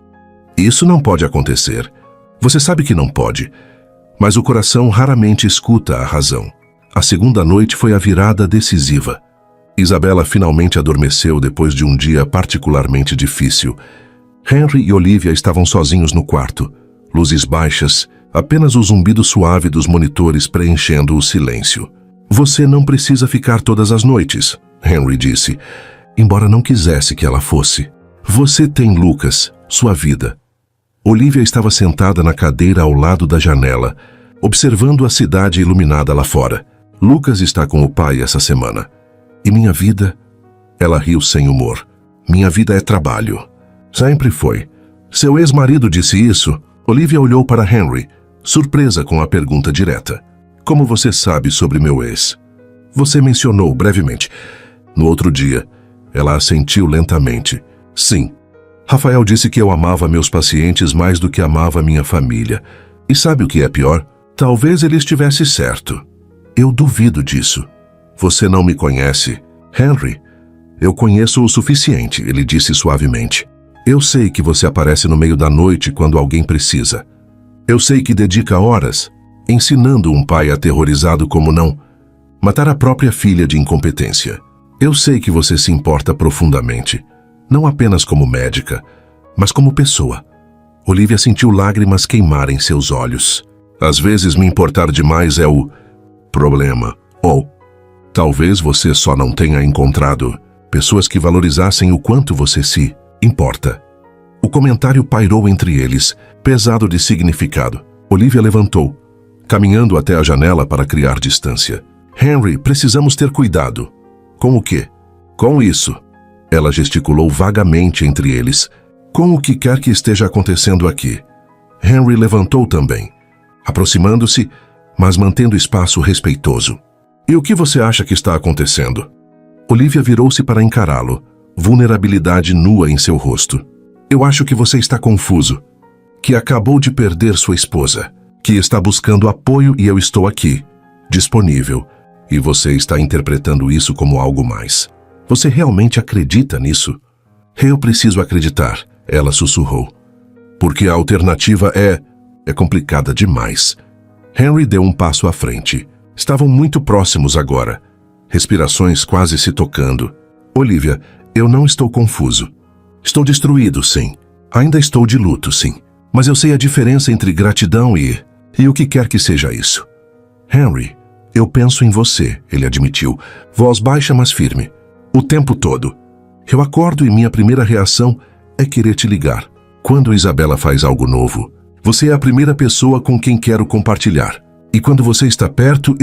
Isso não pode acontecer. Você sabe que não pode. Mas o coração raramente escuta a razão. A segunda noite foi a virada decisiva. Isabela finalmente adormeceu depois de um dia particularmente difícil. Henry e Olivia estavam sozinhos no quarto. Luzes baixas, apenas o zumbido suave dos monitores preenchendo o silêncio. Você não precisa ficar todas as noites, Henry disse, embora não quisesse que ela fosse. Você tem Lucas, sua vida. Olivia estava sentada na cadeira ao lado da janela, observando a cidade iluminada lá fora. Lucas está com o pai essa semana. E minha vida? Ela riu sem humor. Minha vida é trabalho. Sempre foi. Seu ex-marido disse isso? Olivia olhou para Henry, surpresa com a pergunta direta. Como você sabe sobre meu ex? Você mencionou brevemente. No outro dia, ela assentiu lentamente. Sim. Rafael disse que eu amava meus pacientes mais do que amava minha família. E sabe o que é pior? Talvez ele estivesse certo. Eu duvido disso. Você não me conhece. Henry, eu conheço o suficiente, ele disse suavemente. Eu sei que você aparece no meio da noite quando alguém precisa. Eu sei que dedica horas ensinando um pai aterrorizado como não matar a própria filha de incompetência. Eu sei que você se importa profundamente, não apenas como médica, mas como pessoa. Olivia sentiu lágrimas queimarem seus olhos. Às vezes me importar demais é o problema, ou talvez você só não tenha encontrado pessoas que valorizassem o quanto você se importa. O comentário pairou entre eles, pesado de significado. Olivia levantou, caminhando até a janela para criar distância. Henry, precisamos ter cuidado. Com o quê? Com isso. Ela gesticulou vagamente entre eles. Com o que quer que esteja acontecendo aqui. Henry levantou também, aproximando-se, mas mantendo espaço respeitoso. E o que você acha que está acontecendo? Olivia virou-se para encará-lo, vulnerabilidade nua em seu rosto. Eu acho que você está confuso, que acabou de perder sua esposa, que está buscando apoio e eu estou aqui, disponível, e você está interpretando isso como algo mais. Você realmente acredita nisso? Eu preciso acreditar, ela sussurrou. Porque a alternativa é complicada demais. Henry deu um passo à frente. Estavam muito próximos agora. Respirações quase se tocando. Olivia, eu não estou confuso. Estou destruído, sim. Ainda estou de luto, sim. Mas eu sei a diferença entre gratidão e o que quer que seja isso. Henry, eu penso em você, ele admitiu, voz baixa mas firme. O tempo todo. Eu acordo e minha primeira reação é querer te ligar. Quando Isabela faz algo novo, você é a primeira pessoa com quem quero compartilhar. E quando você está perto,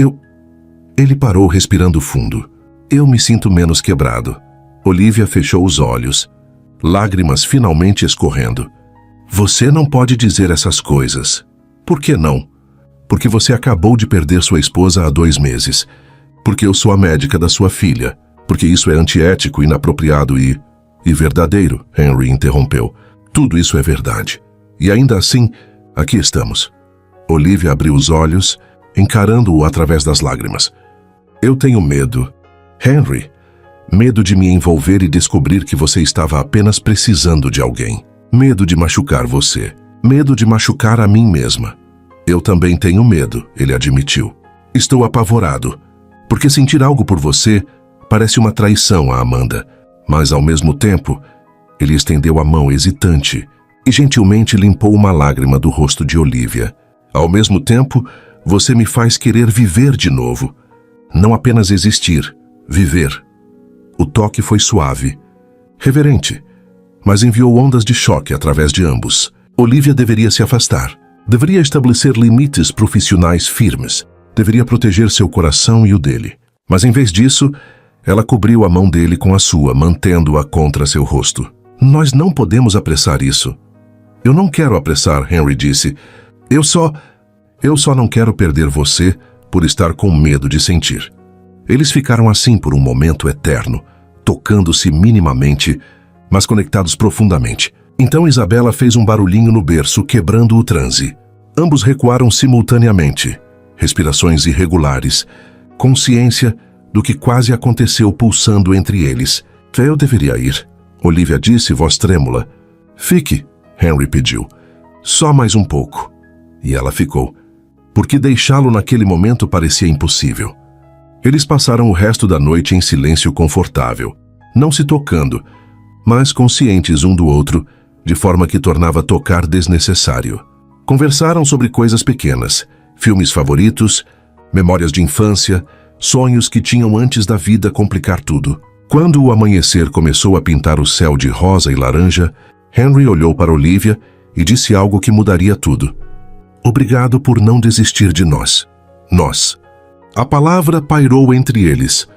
Ele parou respirando fundo. Eu me sinto menos quebrado. Olivia fechou os olhos, lágrimas finalmente escorrendo. Você não pode dizer essas coisas. Por que não? Porque você acabou de perder sua esposa há 2 meses. Porque eu sou a médica da sua filha. Porque isso é antiético, inapropriado e verdadeiro, Henry interrompeu. Tudo isso é verdade. E ainda assim, aqui estamos. Olivia abriu os olhos, encarando-o através das lágrimas. Eu tenho medo. Henry, medo de me envolver e descobrir que você estava apenas precisando de alguém. Medo de machucar você. Medo de machucar a mim mesma. Eu também tenho medo, ele admitiu. Estou apavorado, porque sentir algo por você parece uma traição a Amanda, mas ao mesmo tempo, ele estendeu a mão hesitante e gentilmente limpou uma lágrima do rosto de Olivia. Ao mesmo tempo, você me faz querer viver de novo. Não apenas existir, viver. O toque foi suave, reverente, mas enviou ondas de choque através de ambos. Olivia deveria se afastar. Deveria estabelecer limites profissionais firmes. Deveria proteger seu coração e o dele. Mas em vez disso, ela cobriu a mão dele com a sua, mantendo-a contra seu rosto. Nós não podemos apressar isso. Eu não quero apressar, Henry disse. Eu só não quero perder você por estar com medo de sentir. Eles ficaram assim por um momento eterno, tocando-se minimamente, mas conectados profundamente. Então Isabela fez um barulhinho no berço, quebrando o transe. Ambos recuaram simultaneamente, respirações irregulares, consciência do que quase aconteceu pulsando entre eles. Eu deveria ir, Olivia disse, voz trêmula. Fique, Henry pediu. Só mais um pouco. E ela ficou, porque deixá-lo naquele momento parecia impossível. Eles passaram o resto da noite em silêncio confortável, não se tocando, mas conscientes um do outro, de forma que tornava tocar desnecessário. Conversaram sobre coisas pequenas, filmes favoritos, memórias de infância, sonhos que tinham antes da vida complicar tudo. Quando o amanhecer começou a pintar o céu de rosa e laranja, Henry olhou para Olivia e disse algo que mudaria tudo. Obrigado por não desistir de nós. Nós. A palavra pairou entre eles,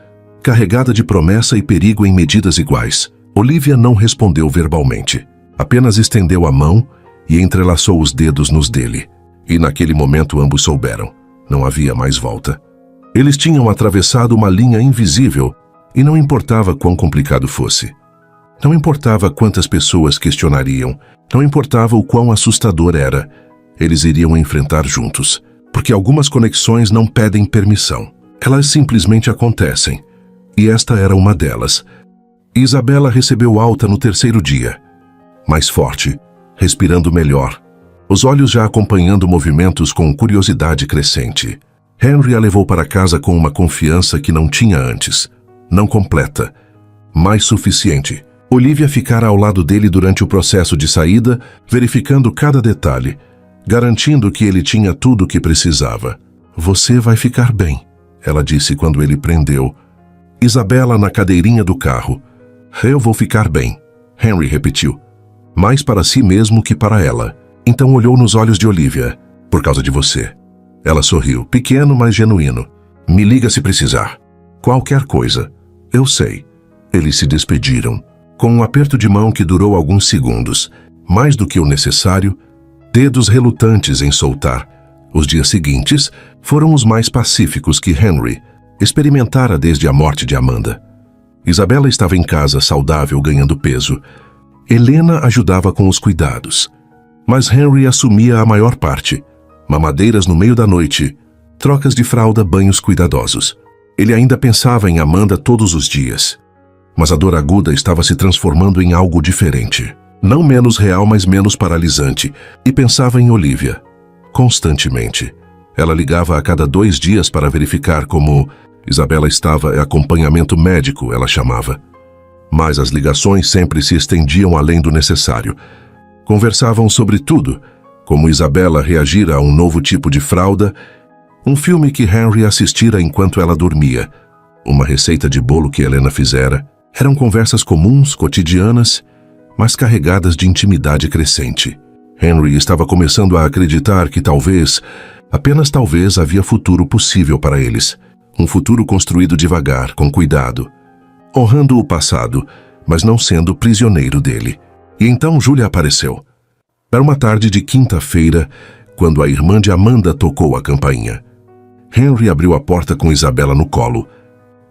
carregada de promessa e perigo em medidas iguais. Olivia não respondeu verbalmente. Apenas estendeu a mão e entrelaçou os dedos nos dele. E naquele momento ambos souberam. Não havia mais volta. Eles tinham atravessado uma linha invisível e não importava quão complicado fosse. Não importava quantas pessoas questionariam. Não importava o quão assustador era. Eles iriam enfrentar juntos. Porque algumas conexões não pedem permissão. Elas simplesmente acontecem. E esta era uma delas. Isabela recebeu alta no terceiro dia. Mais forte, respirando melhor, os olhos já acompanhando movimentos com curiosidade crescente. Henry a levou para casa com uma confiança que não tinha antes. Não completa, mas suficiente. Olivia ficara ao lado dele durante o processo de saída, verificando cada detalhe, garantindo que ele tinha tudo o que precisava. Você vai ficar bem, ela disse quando ele prendeu Isabela na cadeirinha do carro. Eu vou ficar bem, Henry repetiu. Mais para si mesmo que para ela. Então olhou nos olhos de Olivia. Por causa de você. Ela sorriu, pequeno, mas genuíno. Me liga se precisar. Qualquer coisa. Eu sei. Eles se despediram, com um aperto de mão que durou alguns segundos. Mais do que o necessário, dedos relutantes em soltar. Os dias seguintes foram os mais pacíficos que Henry experimentara desde a morte de Amanda. Isabela estava em casa, saudável, ganhando peso. Helena ajudava com os cuidados. Mas Henry assumia a maior parte. Mamadeiras no meio da noite, trocas de fralda, banhos cuidadosos. Ele ainda pensava em Amanda todos os dias. Mas a dor aguda estava se transformando em algo diferente. Não menos real, mas menos paralisante. E pensava em Olivia. Constantemente. Ela ligava a cada 2 dias para verificar como Isabela estava. Acompanhamento médico, ela chamava. Mas as ligações sempre se estendiam além do necessário. Conversavam sobre tudo, como Isabela reagira a um novo tipo de fralda, um filme que Henry assistira enquanto ela dormia, uma receita de bolo que Helena fizera. Eram conversas comuns, cotidianas, mas carregadas de intimidade crescente. Henry estava começando a acreditar que talvez, apenas talvez, havia futuro possível para eles. Um futuro construído devagar, com cuidado, honrando o passado, mas não sendo prisioneiro dele. E então Julia apareceu. Era uma tarde de quinta-feira, quando a irmã de Amanda tocou a campainha. Henry abriu a porta com Isabela no colo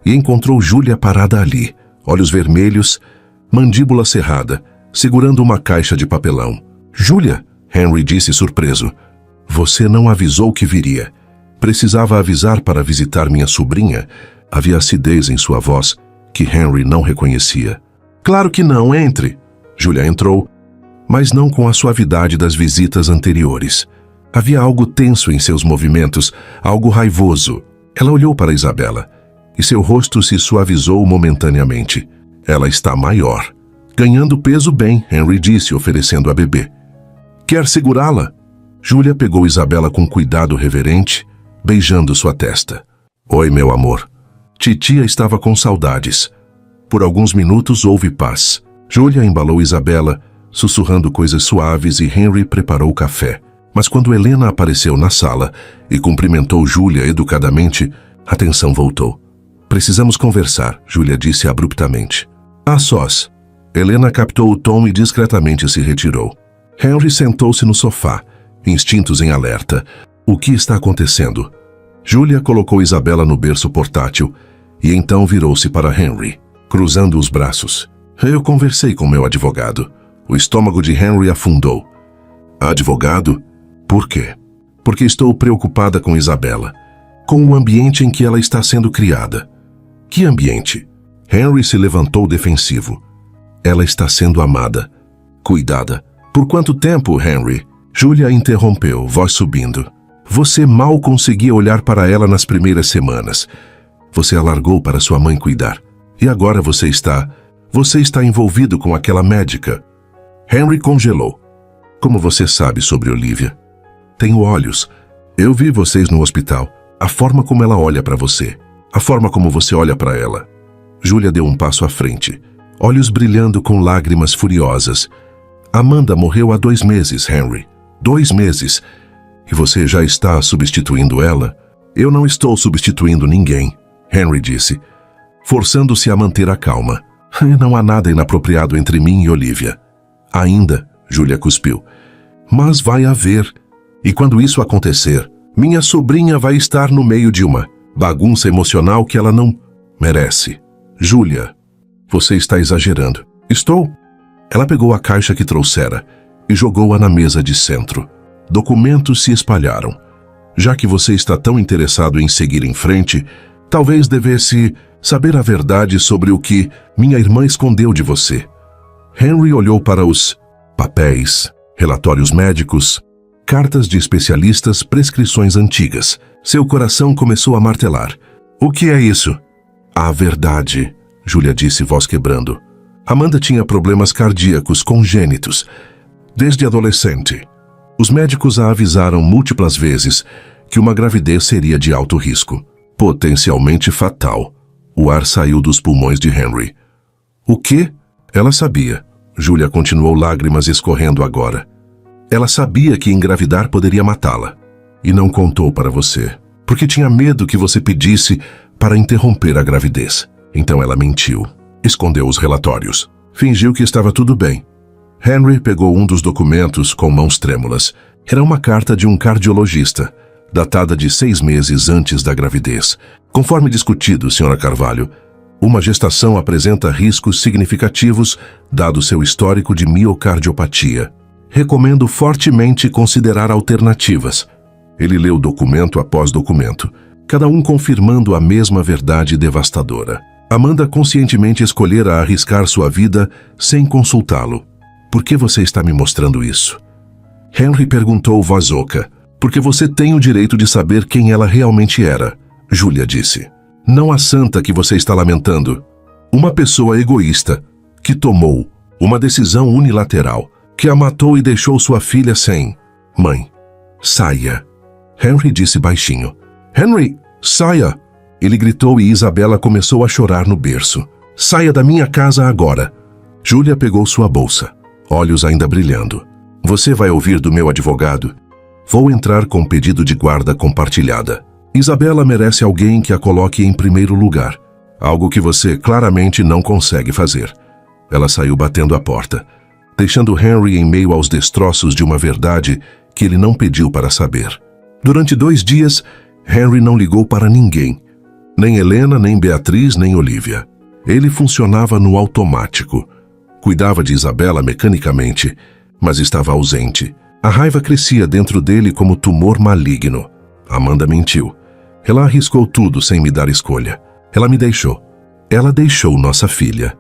e encontrou Julia parada ali, olhos vermelhos, mandíbula cerrada, segurando uma caixa de papelão. Julia, Henry disse surpreso. Você não avisou que viria. Precisava avisar para visitar minha sobrinha. Havia acidez em sua voz, que Henry não reconhecia. Claro que não, entre. Julia entrou, mas não com a suavidade das visitas anteriores. Havia algo tenso em seus movimentos, algo raivoso. Ela olhou para Isabela, e seu rosto se suavizou momentaneamente. Ela está maior. Ganhando peso bem, Henry disse, oferecendo a bebê. Quer segurá-la? Júlia pegou Isabela com cuidado reverente, beijando sua testa. Oi, meu amor. Titia estava com saudades. Por alguns minutos houve paz. Júlia embalou Isabela, sussurrando coisas suaves, e Henry preparou o café. Mas quando Helena apareceu na sala e cumprimentou Júlia educadamente, a tensão voltou. Precisamos conversar, Júlia disse abruptamente. A sós. Helena captou o tom e discretamente se retirou. Henry sentou-se no sofá, instintos em alerta. O que está acontecendo? Júlia colocou Isabela no berço portátil e então virou-se para Henry, cruzando os braços. Eu conversei com meu advogado. O estômago de Henry afundou. Advogado? Por quê? Porque estou preocupada com Isabela, com o ambiente em que ela está sendo criada. Que ambiente? Henry se levantou defensivo. Ela está sendo amada, cuidada. Por quanto tempo, Henry? Júlia interrompeu, voz subindo. Você mal conseguia olhar para ela nas primeiras semanas. Você a largou para sua mãe cuidar. E agora você está envolvido com aquela médica. Henry congelou. Como você sabe sobre Olivia? Tenho olhos. Eu vi vocês no hospital. A forma como ela olha para você. A forma como você olha para ela. Júlia deu um passo à frente, olhos brilhando com lágrimas furiosas. Amanda morreu há 2 meses, Henry. 2 meses. E você já está substituindo ela? Eu não estou substituindo ninguém, Henry disse, forçando-se a manter a calma. Não há nada inapropriado entre mim e Olivia. Ainda, Júlia cuspiu. Mas vai haver. E quando isso acontecer, minha sobrinha vai estar no meio de uma bagunça emocional que ela não merece. Júlia, você está exagerando. Estou? Ela pegou a caixa que trouxera e jogou-a na mesa de centro. Documentos se espalharam. Já que você está tão interessado em seguir em frente, talvez devesse saber a verdade sobre o que minha irmã escondeu de você. Henry olhou para os papéis, relatórios médicos, cartas de especialistas, prescrições antigas. Seu coração começou a martelar. O que é isso? A verdade, Júlia disse, voz quebrando. Amanda tinha problemas cardíacos congênitos desde adolescente. Os médicos a avisaram múltiplas vezes que uma gravidez seria de alto risco, potencialmente fatal. O ar saiu dos pulmões de Henry. O quê? Ela sabia. Júlia continuou, lágrimas escorrendo agora. Ela sabia que engravidar poderia matá-la. E não contou para você, porque tinha medo que você pedisse para interromper a gravidez. Então ela mentiu. Escondeu os relatórios. Fingiu que estava tudo bem. Henry pegou um dos documentos com mãos trêmulas. Era uma carta de um cardiologista, datada de 6 meses antes da gravidez. Conforme discutido, Sra. Carvalho, uma gestação apresenta riscos significativos, dado seu histórico de miocardiopatia. Recomendo fortemente considerar alternativas. Ele leu documento após documento, cada um confirmando a mesma verdade devastadora. Amanda conscientemente escolhera arriscar sua vida sem consultá-lo. Por que você está me mostrando isso? Henry perguntou voz oca. Porque você tem o direito de saber quem ela realmente era, Júlia disse. Não a santa que você está lamentando. Uma pessoa egoísta, que tomou uma decisão unilateral, que a matou e deixou sua filha sem mãe. Saia. Henry disse baixinho. Henry, saia! Ele gritou e Isabela começou a chorar no berço. Saia da minha casa agora. Júlia pegou sua bolsa, olhos ainda brilhando. Você vai ouvir do meu advogado? Vou entrar com pedido de guarda compartilhada. Isabela merece alguém que a coloque em primeiro lugar, algo que você claramente não consegue fazer. Ela saiu batendo a porta, deixando Henry em meio aos destroços de uma verdade que ele não pediu para saber. Durante 2 dias, Henry não ligou para ninguém. Nem Helena, nem Beatriz, nem Olivia. Ele funcionava no automático. Cuidava de Isabela mecanicamente, mas estava ausente. A raiva crescia dentro dele como tumor maligno. Amanda mentiu. Ela arriscou tudo sem me dar escolha. Ela me deixou. Ela deixou nossa filha.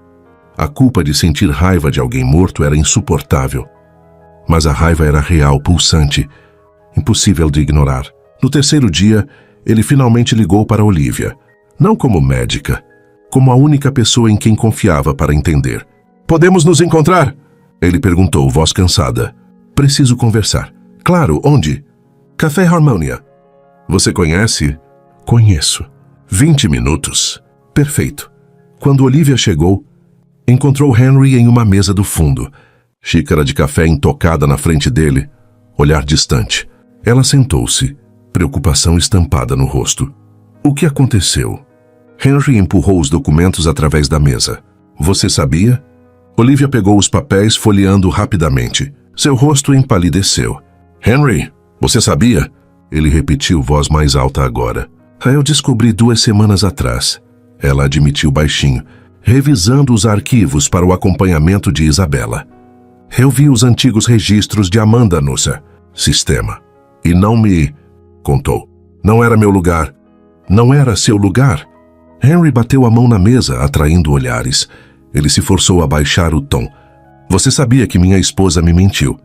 A culpa de sentir raiva de alguém morto era insuportável. Mas a raiva era real, pulsante, impossível de ignorar. No terceiro dia, ele finalmente ligou para Olivia. Não como médica, como a única pessoa em quem confiava para entender. "Podemos nos encontrar?" Ele perguntou, voz cansada. "Preciso conversar." "Claro, onde?" "Café Harmonia." "Você conhece?" "Conheço." 20 minutos. Perfeito. Quando Olivia chegou, encontrou Henry em uma mesa do fundo. Xícara de café intocada na frente dele, olhar distante. Ela sentou-se, preocupação estampada no rosto. "O que aconteceu?" Henry empurrou os documentos através da mesa. "Você sabia?" Olivia pegou os papéis, folheando rapidamente. Seu rosto empalideceu. "Henry, você sabia?" Ele repetiu, voz mais alta agora. "Eu descobri 2 semanas atrás." Ela admitiu baixinho, revisando os arquivos para o acompanhamento de Isabela. "Eu vi os antigos registros de Amanda no sistema. E não me contou. Não era meu lugar." "Não era seu lugar?" Henry bateu a mão na mesa, atraindo olhares. Ele se forçou a baixar o tom. "Você sabia que minha esposa me mentiu?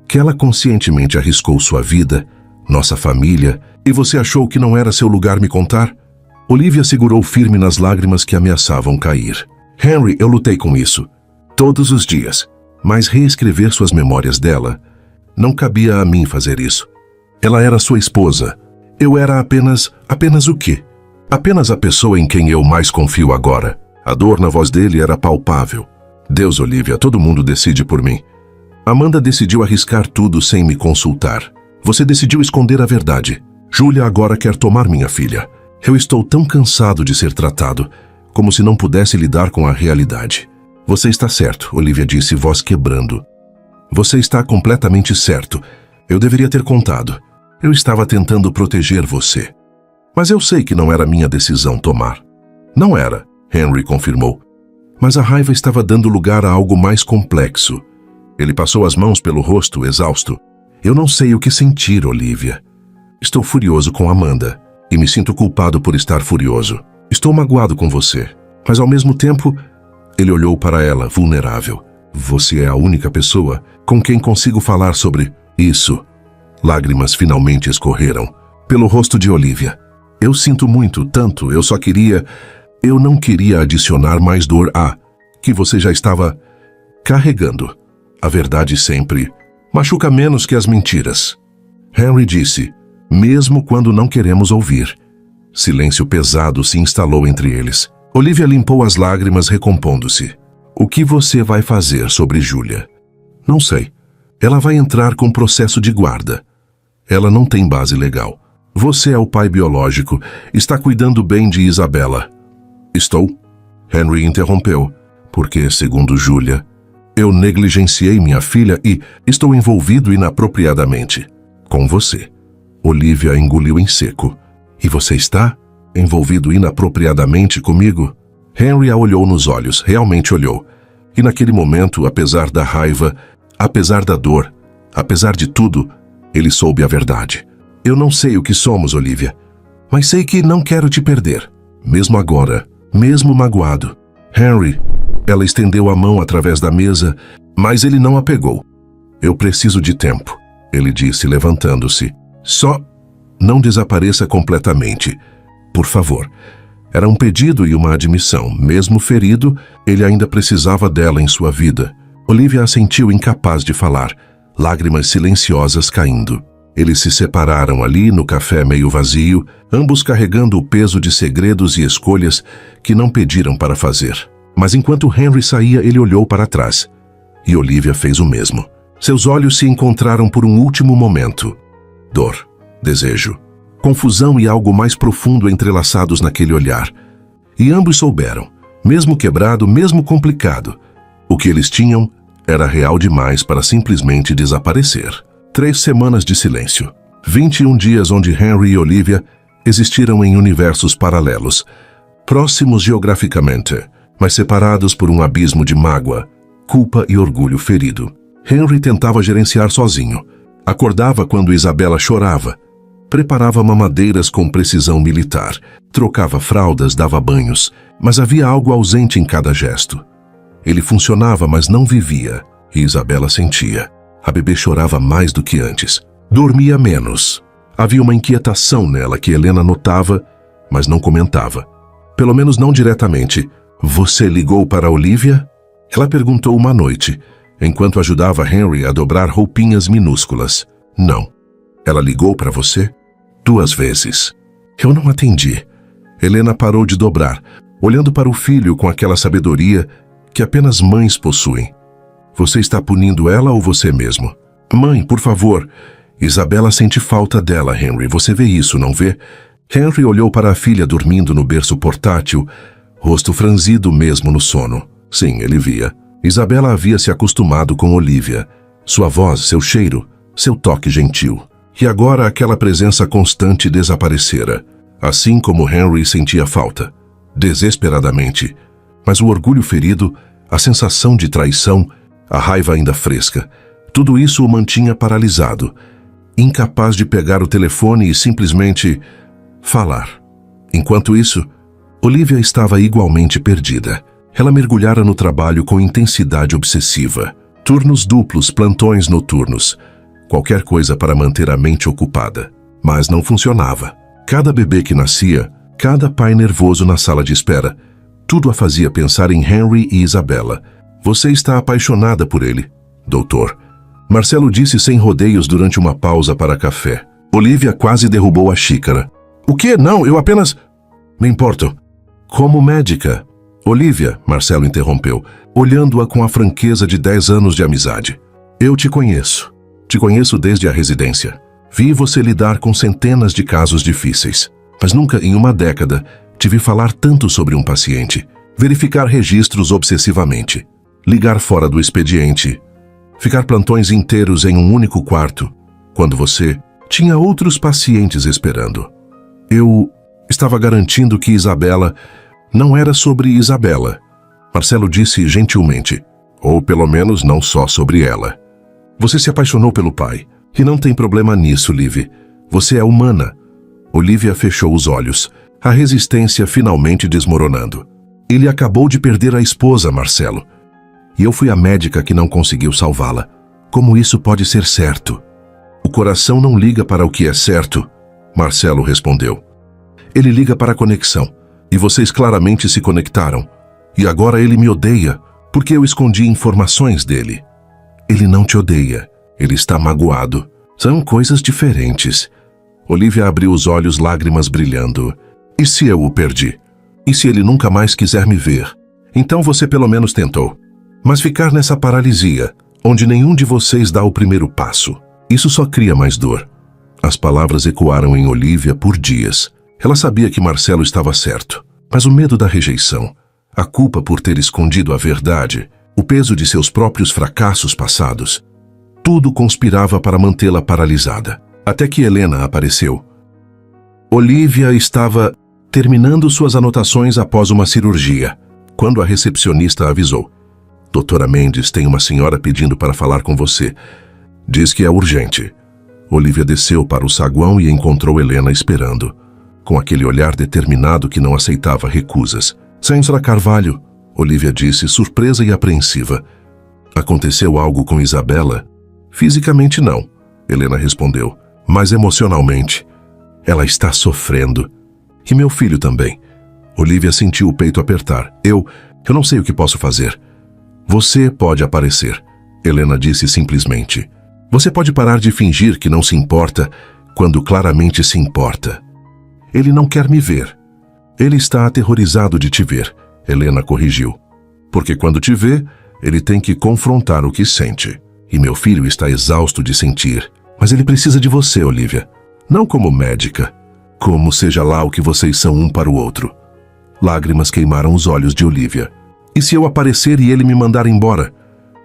Que ela conscientemente arriscou sua vida, nossa família, e você achou que não era seu lugar me contar?" Olivia segurou firme nas lágrimas que ameaçavam cair. "Henry, eu lutei com isso. Todos os dias. Mas reescrever suas memórias dela, não cabia a mim fazer isso. Ela era sua esposa. Eu era apenas o quê? Apenas a pessoa em quem eu mais confio agora." A dor na voz dele era palpável. "Deus, Olivia, todo mundo decide por mim. Amanda decidiu arriscar tudo sem me consultar. Você decidiu esconder a verdade. Julia agora quer tomar minha filha. Eu estou tão cansado de ser tratado, como se não pudesse lidar com a realidade." "Você está certo", Olivia disse, voz quebrando. "Você está completamente certo. Eu deveria ter contado. Eu estava tentando proteger você. Mas eu sei que não era minha decisão tomar." "Não era", Henry confirmou. Mas a raiva estava dando lugar a algo mais complexo. Ele passou as mãos pelo rosto, exausto. "Eu não sei o que sentir, Olivia. Estou furioso com Amanda, e me sinto culpado por estar furioso. Estou magoado com você, mas ao mesmo tempo..." Ele olhou para ela, vulnerável. "Você é a única pessoa com quem consigo falar sobre isso." Lágrimas finalmente escorreram pelo rosto de Olivia. "Eu sinto muito, tanto, eu não queria adicionar mais dor à que você já estava carregando. A verdade sempre machuca menos que as mentiras." Henry disse, mesmo quando não queremos ouvir. Silêncio pesado se instalou entre eles. Olivia limpou as lágrimas, recompondo-se. "O que você vai fazer sobre Julia?" "Não sei. Ela vai entrar com processo de guarda. Ela não tem base legal. Você é o pai biológico, está cuidando bem de Isabela." "Estou?" Henry interrompeu, "porque, segundo Julia, eu negligenciei minha filha e estou envolvido inapropriadamente com você." Olivia engoliu em seco. "E você está envolvido inapropriadamente comigo?" Henry a olhou nos olhos, realmente olhou. E naquele momento, apesar da raiva, apesar da dor, apesar de tudo, ele soube a verdade. "Eu não sei o que somos, Olivia, mas sei que não quero te perder, mesmo agora, mesmo magoado." "Henry," ela estendeu a mão através da mesa, mas ele não a pegou. "Eu preciso de tempo," ele disse, levantando-se. "Só não desapareça completamente, por favor." Era um pedido e uma admissão. Mesmo ferido, ele ainda precisava dela em sua vida. Olivia a sentiu incapaz de falar, lágrimas silenciosas caindo. Eles se separaram ali no café meio vazio, ambos carregando o peso de segredos e escolhas que não pediram para fazer. Mas enquanto Henry saía, ele olhou para trás. E Olivia fez o mesmo. Seus olhos se encontraram por um último momento. Dor, desejo, confusão e algo mais profundo entrelaçados naquele olhar. E ambos souberam, mesmo quebrado, mesmo complicado, o que eles tinham era real demais para simplesmente desaparecer. 3 semanas de silêncio. 21 dias onde Henry e Olivia existiram em universos paralelos, próximos geograficamente, mas separados por um abismo de mágoa, culpa e orgulho ferido. Henry tentava gerenciar sozinho. Acordava quando Isabela chorava. Preparava mamadeiras com precisão militar. Trocava fraldas, dava banhos, mas havia algo ausente em cada gesto. Ele funcionava, mas não vivia, e Isabela sentia. A bebê chorava mais do que antes. Dormia menos. Havia uma inquietação nela que Helena notava, mas não comentava. Pelo menos não diretamente. Você ligou para Olivia? Ela perguntou uma noite, enquanto ajudava Henry a dobrar roupinhas minúsculas. Não. Ela ligou para você? 2 vezes. Eu não atendi. Helena parou de dobrar, olhando para o filho com aquela sabedoria que apenas mães possuem. Você está punindo ela ou você mesmo? Mãe, por favor. Isabela sente falta dela, Henry. Você vê isso, não vê? Henry olhou para a filha dormindo no berço portátil, rosto franzido mesmo no sono. Sim, ele via. Isabela havia se acostumado com Olivia. Sua voz, seu cheiro, seu toque gentil. E agora aquela presença constante desaparecera. Assim como Henry sentia falta. Desesperadamente. Mas o orgulho ferido, a sensação de traição, a raiva ainda fresca, tudo isso o mantinha paralisado, incapaz de pegar o telefone e simplesmente falar. Enquanto isso, Olivia estava igualmente perdida. Ela mergulhara no trabalho com intensidade obsessiva. Turnos duplos, plantões noturnos. Qualquer coisa para manter a mente ocupada. Mas não funcionava. Cada bebê que nascia, cada pai nervoso na sala de espera, tudo a fazia pensar em Henry e Isabela. Você está apaixonada por ele, doutor. Marcelo disse sem rodeios durante uma pausa para café. Olivia quase derrubou a xícara. O quê? Não, eu apenas... Me importo. Como médica. Olivia, Marcelo interrompeu, olhando-a com a franqueza de 10 anos de amizade. Eu te conheço. Te conheço desde a residência. Vi você lidar com centenas de casos difíceis. Mas nunca em uma década te vi falar tanto sobre um paciente. Verificar registros obsessivamente. Ligar fora do expediente. Ficar plantões inteiros em um único quarto, quando você tinha outros pacientes esperando. Eu estava garantindo que Isabela não era sobre Isabela. Marcelo disse gentilmente, ou pelo menos não só sobre ela. Você se apaixonou pelo pai, e não tem problema nisso, Liv. Você é humana. Olivia fechou os olhos, a resistência finalmente desmoronando. Ele acabou de perder a esposa, Marcelo. E eu fui a médica que não conseguiu salvá-la. Como isso pode ser certo? O coração não liga para o que é certo, Marcelo respondeu. Ele liga para a conexão. E vocês claramente se conectaram. E agora ele me odeia, porque eu escondi informações dele. Ele não te odeia. Ele está magoado. São coisas diferentes. Olivia abriu os olhos, lágrimas brilhando. E se eu o perdi? E se ele nunca mais quiser me ver? Então você pelo menos tentou. Mas ficar nessa paralisia, onde nenhum de vocês dá o primeiro passo, isso só cria mais dor. As palavras ecoaram em Olivia por dias. Ela sabia que Marcelo estava certo, mas o medo da rejeição, a culpa por ter escondido a verdade, o peso de seus próprios fracassos passados, tudo conspirava para mantê-la paralisada. Até que Helena apareceu. Olivia estava terminando suas anotações após uma cirurgia, quando a recepcionista avisou. Doutora Mendes, tem uma senhora pedindo para falar com você. Diz que é urgente. Olivia desceu para o saguão e encontrou Helena esperando, com aquele olhar determinado que não aceitava recusas. Senhora Carvalho, Olivia disse, surpresa e apreensiva. Aconteceu algo com Isabela? Fisicamente não, Helena respondeu, mas emocionalmente. Ela está sofrendo. E meu filho também. Olivia sentiu o peito apertar. Eu não sei o que posso fazer. Você pode aparecer, Helena disse simplesmente. Você pode parar de fingir que não se importa quando claramente se importa. Ele não quer me ver. Ele está aterrorizado de te ver, Helena corrigiu. Porque quando te vê, ele tem que confrontar o que sente. E meu filho está exausto de sentir. Mas ele precisa de você, Olivia. Não como médica, como seja lá o que vocês são um para o outro. Lágrimas queimaram os olhos de Olivia. E se eu aparecer e ele me mandar embora?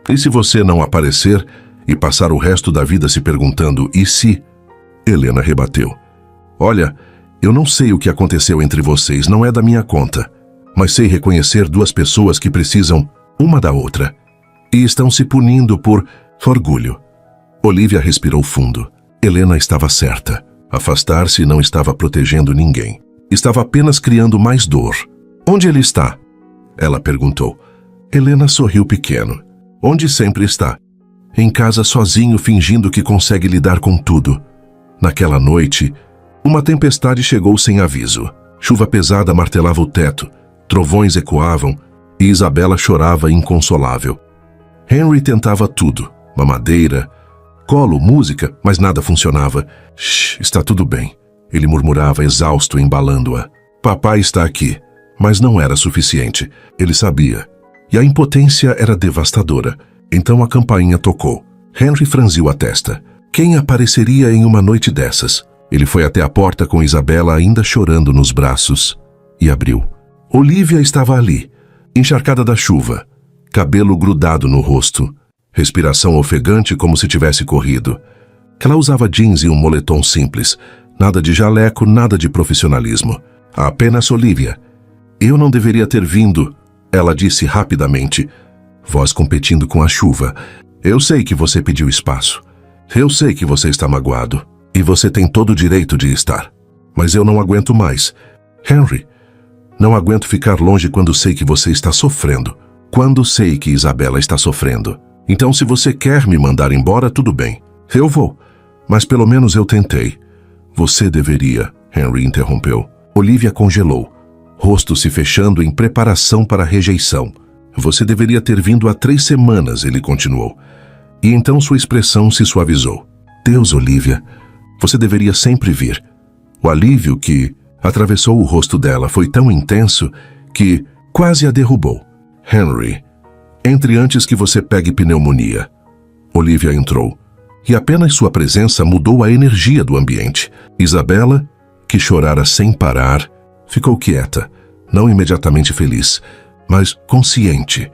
E se você não aparecer e passar o resto da vida se perguntando, e se? Helena rebateu. Olha, eu não sei o que aconteceu entre vocês, não é da minha conta. Mas sei reconhecer 2 pessoas que precisam uma da outra. E estão se punindo por orgulho. Olivia respirou fundo. Helena estava certa. Afastar-se não estava protegendo ninguém. Estava apenas criando mais dor. Onde ele está? Ela perguntou. Helena sorriu pequeno. Onde sempre está. em casa sozinho fingindo que consegue lidar com tudo. Naquela noite, uma tempestade chegou sem aviso. Chuva pesada martelava o teto, trovões ecoavam e Isabela chorava inconsolável. Henry tentava tudo, mamadeira, colo, música, mas nada funcionava. Shh, está tudo bem, ele murmurava exausto, embalando-a. Papai está aqui, mas não era suficiente, ele sabia. E a impotência era devastadora. Então a campainha tocou. Henry franziu a testa. Quem apareceria em uma noite dessas? Ele foi até a porta com Isabela ainda chorando nos braços e abriu. Olivia estava ali, encharcada da chuva, cabelo grudado no rosto, respiração ofegante como se tivesse corrido. Ela usava jeans e um moletom simples, nada de jaleco, nada de profissionalismo. Apenas Olivia. Eu não deveria ter vindo, ela disse rapidamente, voz competindo com a chuva. Eu sei que você pediu espaço. Eu sei que você está magoado. E você tem todo o direito de estar. Mas eu não aguento mais. Henry, não aguento ficar longe quando sei que você está sofrendo. Quando sei que Isabela está sofrendo. Então, se você quer me mandar embora, tudo bem. Eu vou. Mas pelo menos eu tentei. Você deveria, Henry interrompeu. Olivia congelou, rosto se fechando em preparação para a rejeição. Você deveria ter vindo há 3 semanas, ele continuou. E então sua expressão se suavizou. Deus, Olivia, você deveria sempre vir. O alívio que atravessou o rosto dela foi tão intenso que quase a derrubou. Henry, entre antes que você pegue pneumonia. Olivia entrou, e apenas sua presença mudou a energia do ambiente. Isabela, que chorara sem parar, ficou quieta, não imediatamente feliz, mas consciente,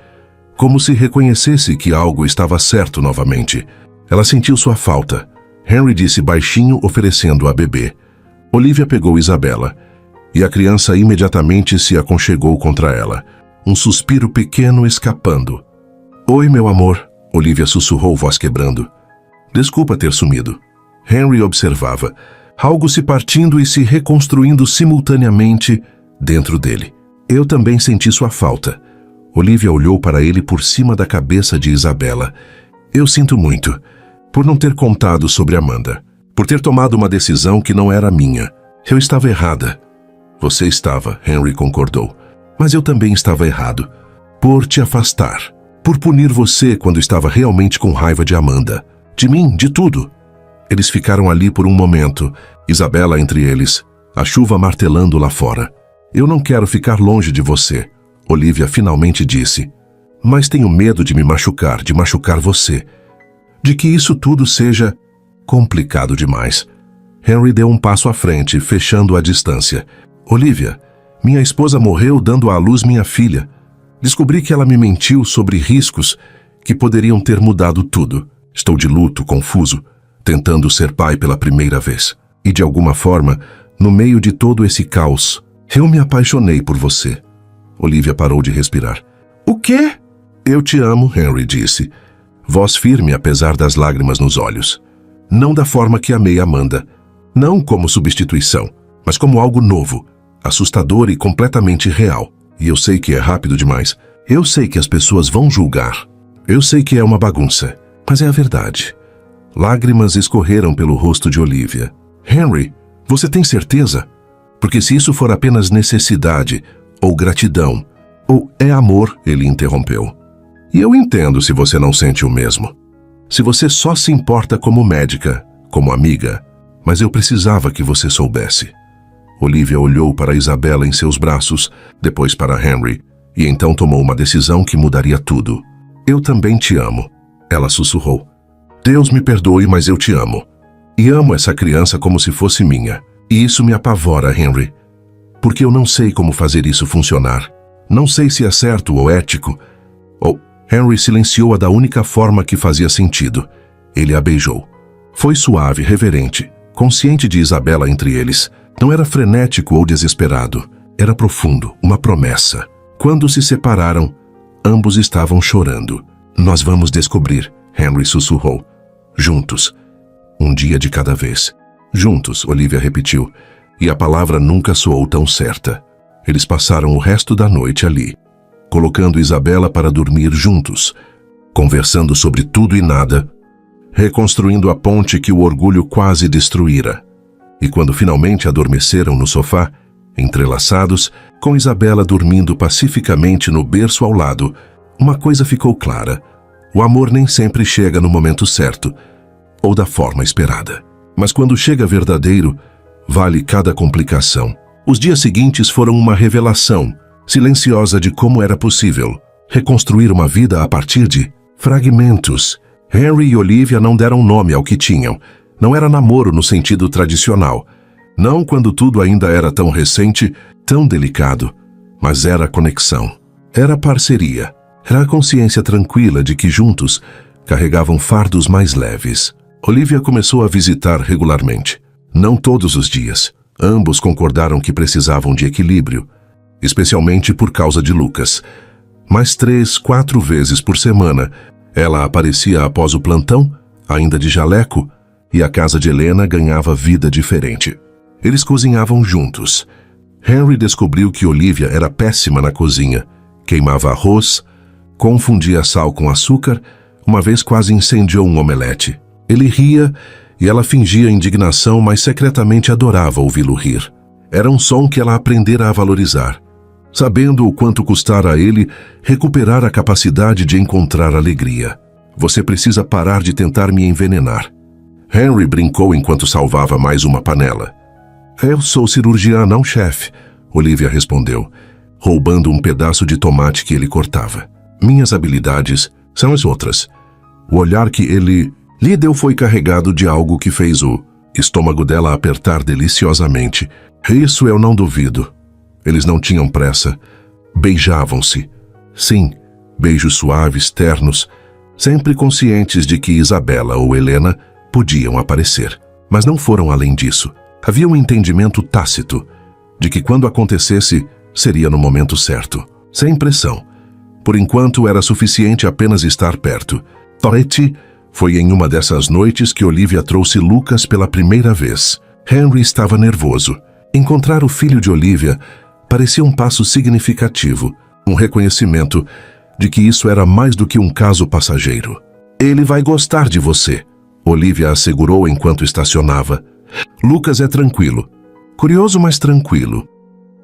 como se reconhecesse que algo estava certo novamente. Ela sentiu sua falta. Henry disse baixinho, oferecendo a bebê. Olivia pegou Isabela, e a criança imediatamente se aconchegou contra ela, um suspiro pequeno escapando. Oi, meu amor, Olivia sussurrou, voz quebrando. Desculpa ter sumido. Henry observava, algo se partindo e se reconstruindo simultaneamente dentro dele. Eu também senti sua falta. Olivia olhou para ele por cima da cabeça de Isabela. Eu sinto muito, por não ter contado sobre Amanda, por ter tomado uma decisão que não era minha. Eu estava errada. Você estava, Henry concordou. Mas eu também estava errado. Por te afastar. Por punir você quando estava realmente com raiva de Amanda. De mim, de tudo. Eles ficaram ali por um momento, Isabela entre eles, a chuva martelando lá fora. Eu não quero ficar longe de você, Olivia finalmente disse. Mas tenho medo de me machucar, de machucar você. De que isso tudo seja complicado demais. Henry deu um passo à frente, fechando a distância. Olivia, minha esposa morreu dando à luz minha filha. Descobri que ela me mentiu sobre riscos que poderiam ter mudado tudo. Estou de luto, confuso, tentando ser pai pela primeira vez. E de alguma forma, no meio de todo esse caos, eu me apaixonei por você. Olivia parou de respirar. O quê? Eu te amo, Henry disse, voz firme apesar das lágrimas nos olhos. Não da forma que amei Amanda. Não como substituição, mas como algo novo, assustador e completamente real. E eu sei que é rápido demais. Eu sei que as pessoas vão julgar. Eu sei que é uma bagunça, mas é a verdade. Lágrimas escorreram pelo rosto de Olivia. Henry, você tem certeza? Porque se isso for apenas necessidade, ou gratidão, ou é amor, ele interrompeu. E eu entendo se você não sente o mesmo. Se você só se importa como médica, como amiga, mas eu precisava que você soubesse. Olivia olhou para Isabela em seus braços, depois para Henry, e então tomou uma decisão que mudaria tudo. Eu também te amo, ela sussurrou. Deus me perdoe, mas eu te amo. E amo essa criança como se fosse minha. E isso me apavora, Henry. Porque eu não sei como fazer isso funcionar. Não sei se é certo ou ético. Henry silenciou-a da única forma que fazia sentido. Ele a beijou. Foi suave, reverente, consciente de Isabela entre eles. Não era frenético ou desesperado. Era profundo, uma promessa. Quando se separaram, ambos estavam chorando. Nós vamos descobrir, Henry sussurrou. Juntos. Um dia de cada vez. Juntos, Olivia repetiu, e a palavra nunca soou tão certa. Eles passaram o resto da noite ali, colocando Isabela para dormir juntos. conversando sobre tudo e nada, reconstruindo a ponte que o orgulho quase destruíra. E quando finalmente adormeceram no sofá, entrelaçados, com Isabela dormindo pacificamente no berço ao lado, uma coisa ficou clara: o amor nem sempre chega no momento certo, ou da forma esperada. Mas quando chega verdadeiro, vale cada complicação. Os dias seguintes foram uma revelação silenciosa de como era possível reconstruir uma vida a partir de fragmentos. Henry e Olivia não deram nome ao que tinham. Não era namoro no sentido tradicional. Não quando tudo ainda era tão recente, tão delicado. Mas era conexão. Era parceria. Era a consciência tranquila de que juntos carregavam fardos mais leves. Olivia começou a visitar regularmente. Não todos os dias. Ambos concordaram que precisavam de equilíbrio, especialmente por causa de Lucas. Mas 3, 4 vezes por semana, ela aparecia após o plantão, ainda de jaleco, e a casa de Helena ganhava vida diferente. Eles cozinhavam juntos. Henry descobriu que Olivia era péssima na cozinha. Queimava arroz, confundia sal com açúcar, uma vez quase incendiou um omelete. Ele ria e ela fingia indignação, mas secretamente adorava ouvi-lo rir. Era um som que ela aprendera a valorizar, sabendo o quanto custara a ele recuperar a capacidade de encontrar alegria. Você precisa parar de tentar me envenenar. Henry brincou enquanto salvava mais uma panela. Eu sou cirurgiã, não chefe, Olivia respondeu, roubando um pedaço de tomate que ele cortava. Minhas habilidades são as outras. O olhar que ele lhe deu foi carregado de algo que fez o estômago dela apertar deliciosamente. Isso eu não duvido. Eles não tinham pressa. Beijavam-se. Sim, beijos suaves, ternos, sempre conscientes de que Isabela ou Helena podiam aparecer. Mas não foram além disso. Havia um entendimento tácito de que quando acontecesse, seria no momento certo. Sem pressão. Por enquanto, era suficiente apenas estar perto. Toretti foi em uma dessas noites que Olivia trouxe Lucas pela primeira vez. Henry estava nervoso. Encontrar o filho de Olivia parecia um passo significativo, um reconhecimento de que isso era mais do que um caso passageiro. Ele vai gostar de você, Olivia assegurou enquanto estacionava. Lucas é tranquilo. Curioso, mas tranquilo.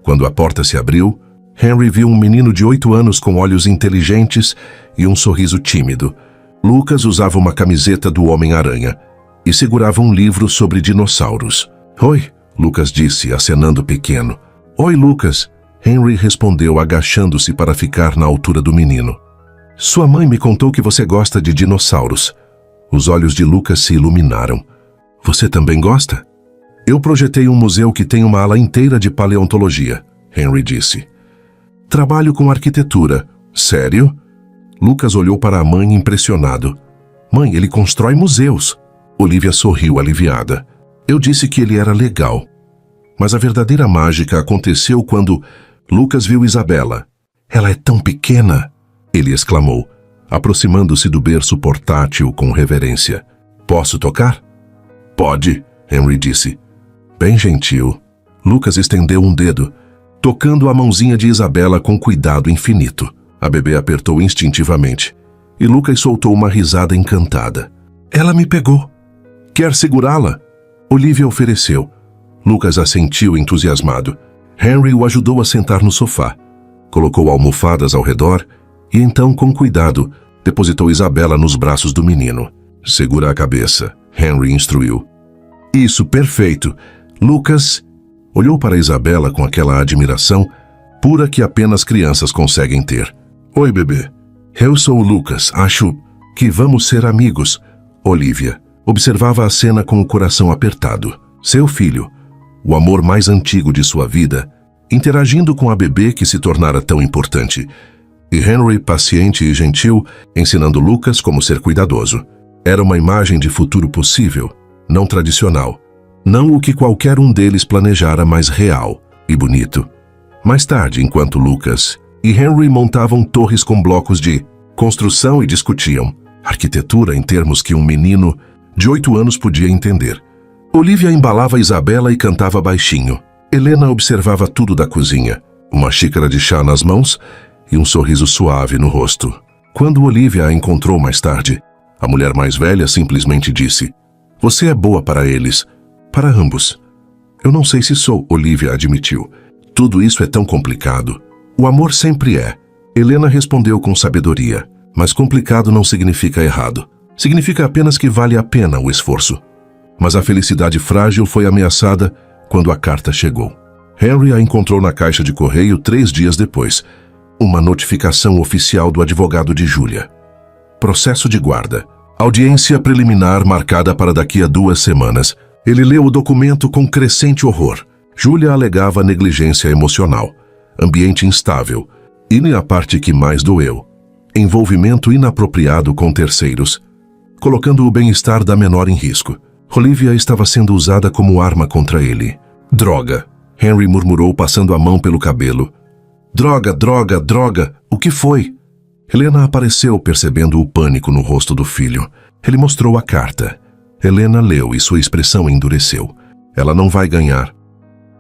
Quando a porta se abriu, Henry viu um menino de 8 anos com olhos inteligentes e um sorriso tímido. Lucas usava uma camiseta do Homem-Aranha e segurava um livro sobre dinossauros. Oi, Lucas disse, acenando pequeno. Oi, Lucas, Henry respondeu, agachando-se para ficar na altura do menino. Sua mãe me contou que você gosta de dinossauros. Os olhos de Lucas se iluminaram. Você também gosta? Eu projetei um museu que tem uma ala inteira de paleontologia, Henry disse. Trabalho com arquitetura. Sério? Lucas olhou para a mãe impressionado. Mãe, ele constrói museus. Olivia sorriu aliviada. Eu disse que ele era legal. Mas a verdadeira mágica aconteceu quando Lucas viu Isabela. Ela é tão pequena, ele exclamou, aproximando-se do berço portátil com reverência. Posso tocar? Pode, Henry disse. Bem gentil. Lucas estendeu um dedo, tocando a mãozinha de Isabela com cuidado infinito. A bebê apertou instintivamente, e Lucas soltou uma risada encantada. Ela me pegou. Quer segurá-la? Olivia ofereceu. Lucas assentiu entusiasmado. Henry o ajudou a sentar no sofá. Colocou almofadas ao redor e então, com cuidado, depositou Isabela nos braços do menino. Segura a cabeça, Henry instruiu. Isso, perfeito. Lucas olhou para Isabela com aquela admiração pura que apenas crianças conseguem ter. Oi, bebê. Eu sou o Lucas. Acho que vamos ser amigos. Olivia observava a cena com o coração apertado. Seu filho, o amor mais antigo de sua vida, interagindo com a bebê que se tornara tão importante. E Henry, paciente e gentil, ensinando Lucas como ser cuidadoso. Era uma imagem de futuro possível, não tradicional. Não o que qualquer um deles planejara, mas real e bonito. Mais tarde, enquanto Lucas e Henry montavam torres com blocos de construção e discutiam arquitetura em termos que um menino de 8 anos podia entender. Olivia embalava Isabela e cantava baixinho. Helena observava tudo da cozinha, uma xícara de chá nas mãos e um sorriso suave no rosto. Quando Olivia a encontrou mais tarde, a mulher mais velha simplesmente disse: "Você é boa para eles, para ambos." "Eu não sei se sou", Olivia admitiu. "Tudo isso é tão complicado." "O amor sempre é." Helena respondeu com sabedoria. "Mas complicado não significa errado. Significa apenas que vale a pena o esforço." Mas a felicidade frágil foi ameaçada quando a carta chegou. Henry a encontrou na caixa de correio 3 dias depois. Uma notificação oficial do advogado de Julia. Processo de guarda. Audiência preliminar marcada para daqui a 2 semanas. Ele leu o documento com crescente horror. Julia alegava negligência emocional, ambiente instável, e a parte que mais doeu: envolvimento inapropriado com terceiros, colocando o bem-estar da menor em risco. Olivia estava sendo usada como arma contra ele. "Droga", Henry murmurou, passando a mão pelo cabelo. "Droga, droga, droga, o que foi?" Helena apareceu, percebendo o pânico no rosto do filho. Ele mostrou a carta. Helena leu e sua expressão endureceu. "Ela não vai ganhar."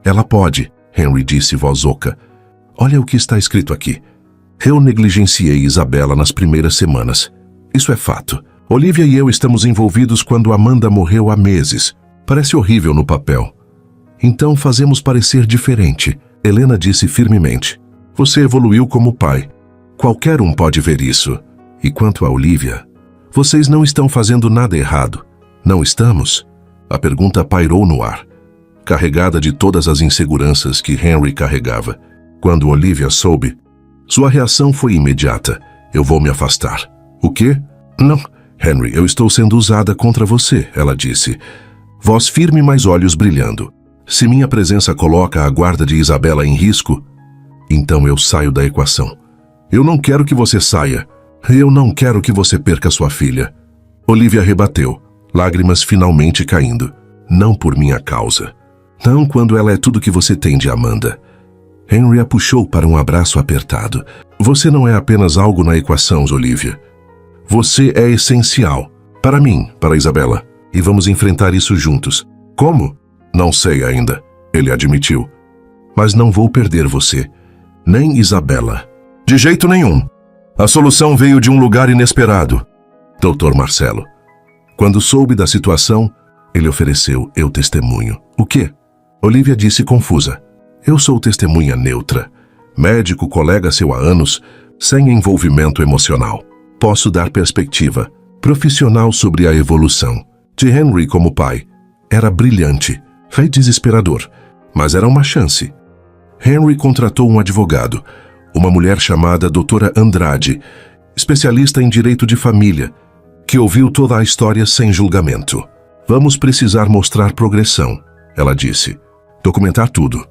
"Ela pode", Henry disse voz oca. "Olha o que está escrito aqui. Eu negligenciei Isabela nas primeiras semanas. Isso é fato. Olivia e eu estamos envolvidos quando Amanda morreu há meses. Parece horrível no papel. Então fazemos parecer diferente." Helena disse firmemente. "Você evoluiu como pai. Qualquer um pode ver isso. E quanto a Olivia, vocês não estão fazendo nada errado. Não estamos?" A pergunta pairou no ar, carregada de todas as inseguranças que Henry carregava. Quando Olivia soube, sua reação foi imediata. "Eu vou me afastar." "O quê?" "Não, Henry, eu estou sendo usada contra você", ela disse. Voz firme, mas olhos brilhando. "Se minha presença coloca a guarda de Isabela em risco, então eu saio da equação. Eu não quero que você saia. Eu não quero que você perca sua filha." Olivia rebateu, lágrimas finalmente caindo. "Não por minha causa. Não quando ela é tudo que você tem de Amanda." Henry a puxou para um abraço apertado. "Você não é apenas algo na equação, Olivia. Você é essencial. Para mim, para Isabela. E vamos enfrentar isso juntos." "Como?" "Não sei ainda", ele admitiu. "Mas não vou perder você. Nem Isabela." "De jeito nenhum. A solução veio de um lugar inesperado." "Dr. Marcelo." Quando soube da situação, ele ofereceu: "Eu testemunho." "O quê?" Olivia disse confusa. "Eu sou testemunha neutra. Médico, colega seu há anos, sem envolvimento emocional. Posso dar perspectiva profissional sobre a evolução de Henry como pai." Era brilhante, foi desesperador, mas era uma chance. Henry contratou um advogado, uma mulher chamada Doutora Andrade, especialista em direito de família, que ouviu toda a história sem julgamento. "Vamos precisar mostrar progressão", ela disse. "Documentar tudo.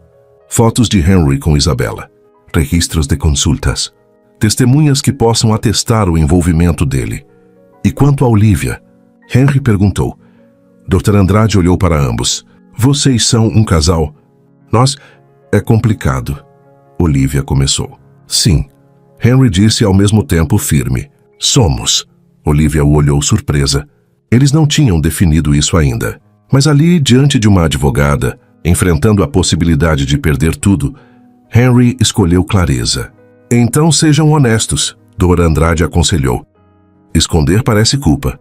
Fotos de Henry com Isabela, registros de consultas, testemunhas que possam atestar o envolvimento dele." "E quanto a Olivia?" Henry perguntou. Dr. Andrade olhou para ambos. "Vocês são um casal?" "Nós... é complicado." Olivia começou. "Sim." Henry disse ao mesmo tempo firme. "Somos." Olivia o olhou surpresa. Eles não tinham definido isso ainda. Mas ali, diante de uma advogada, enfrentando a possibilidade de perder tudo, Henry escolheu clareza. "Então sejam honestos", Dr. Andrade aconselhou. "Esconder parece culpa.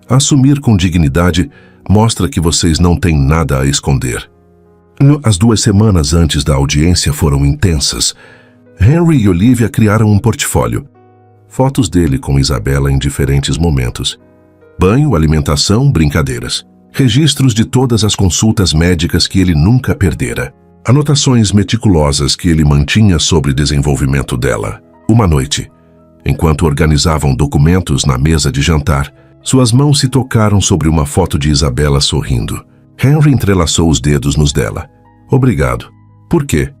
Assumir com dignidade mostra que vocês não têm nada a esconder." As 2 semanas antes da audiência foram intensas. Henry e Olivia criaram um portfólio. Fotos dele com Isabela em diferentes momentos. Banho, alimentação, brincadeiras. Registros de todas as consultas médicas que ele nunca perdera. Anotações meticulosas que ele mantinha sobre o desenvolvimento dela. Uma noite, enquanto organizavam documentos na mesa de jantar, suas mãos se tocaram sobre uma foto de Isabela sorrindo. Henry entrelaçou os dedos nos dela. "Obrigado." "Por quê?"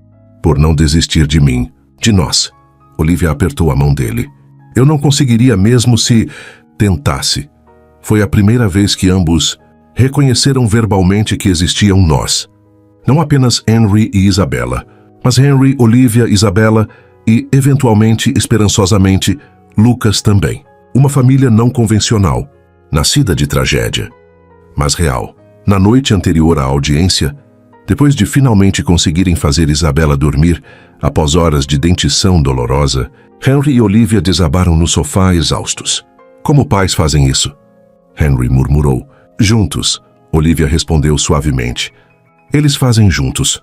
"Por não desistir de mim, de nós." Olivia apertou a mão dele. "Eu não conseguiria mesmo se tentasse." Foi a primeira vez que ambos reconheceram verbalmente que existiam nós. Não apenas Henry e Isabela, mas Henry, Olivia, Isabela e, eventualmente, esperançosamente, Lucas também. Uma família não convencional, nascida de tragédia, mas real. Na noite anterior à audiência, Depois de finalmente conseguirem fazer Isabela dormir, após horas de dentição dolorosa, Henry e Olivia desabaram no sofá exaustos. Como pais fazem isso? Henry murmurou. Juntos, Olivia respondeu suavemente. Eles fazem juntos.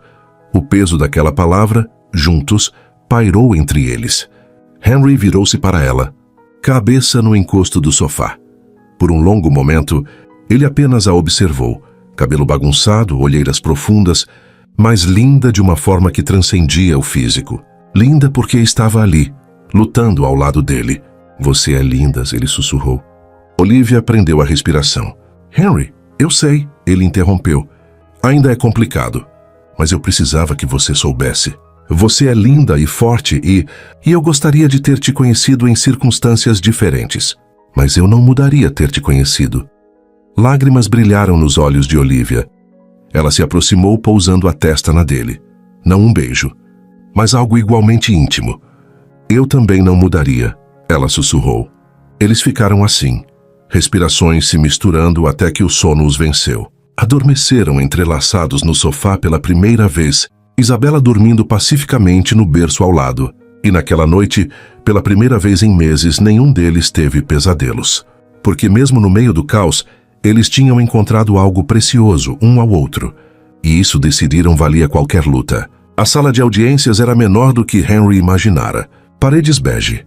O peso daquela palavra, juntos, pairou entre eles. Henry virou-se para ela, cabeça no encosto do sofá. Por um longo momento, ele apenas a observou, cabelo bagunçado, olheiras profundas, mas linda de uma forma que transcendia o físico. Linda porque estava ali, lutando ao lado dele. Você é linda, ele sussurrou. Olivia prendeu a respiração. Henry, eu sei, ele interrompeu. Ainda é complicado, mas eu precisava que você soubesse. Você é linda e forte e eu gostaria de ter te conhecido em circunstâncias diferentes. Mas eu não mudaria ter te conhecido. Lágrimas brilharam nos olhos de Olivia. Ela se aproximou pousando a testa na dele. Não um beijo, mas algo igualmente íntimo. Eu também não mudaria, ela sussurrou. Eles ficaram assim, respirações se misturando até que o sono os venceu. Adormeceram entrelaçados no sofá pela primeira vez, Isabela dormindo pacificamente no berço ao lado. E naquela noite, pela primeira vez em meses, nenhum deles teve pesadelos. Porque mesmo no meio do caos, eles tinham encontrado algo precioso um ao outro. E isso decidiram valia qualquer luta. A sala de audiências era menor do que Henry imaginara. Paredes bege,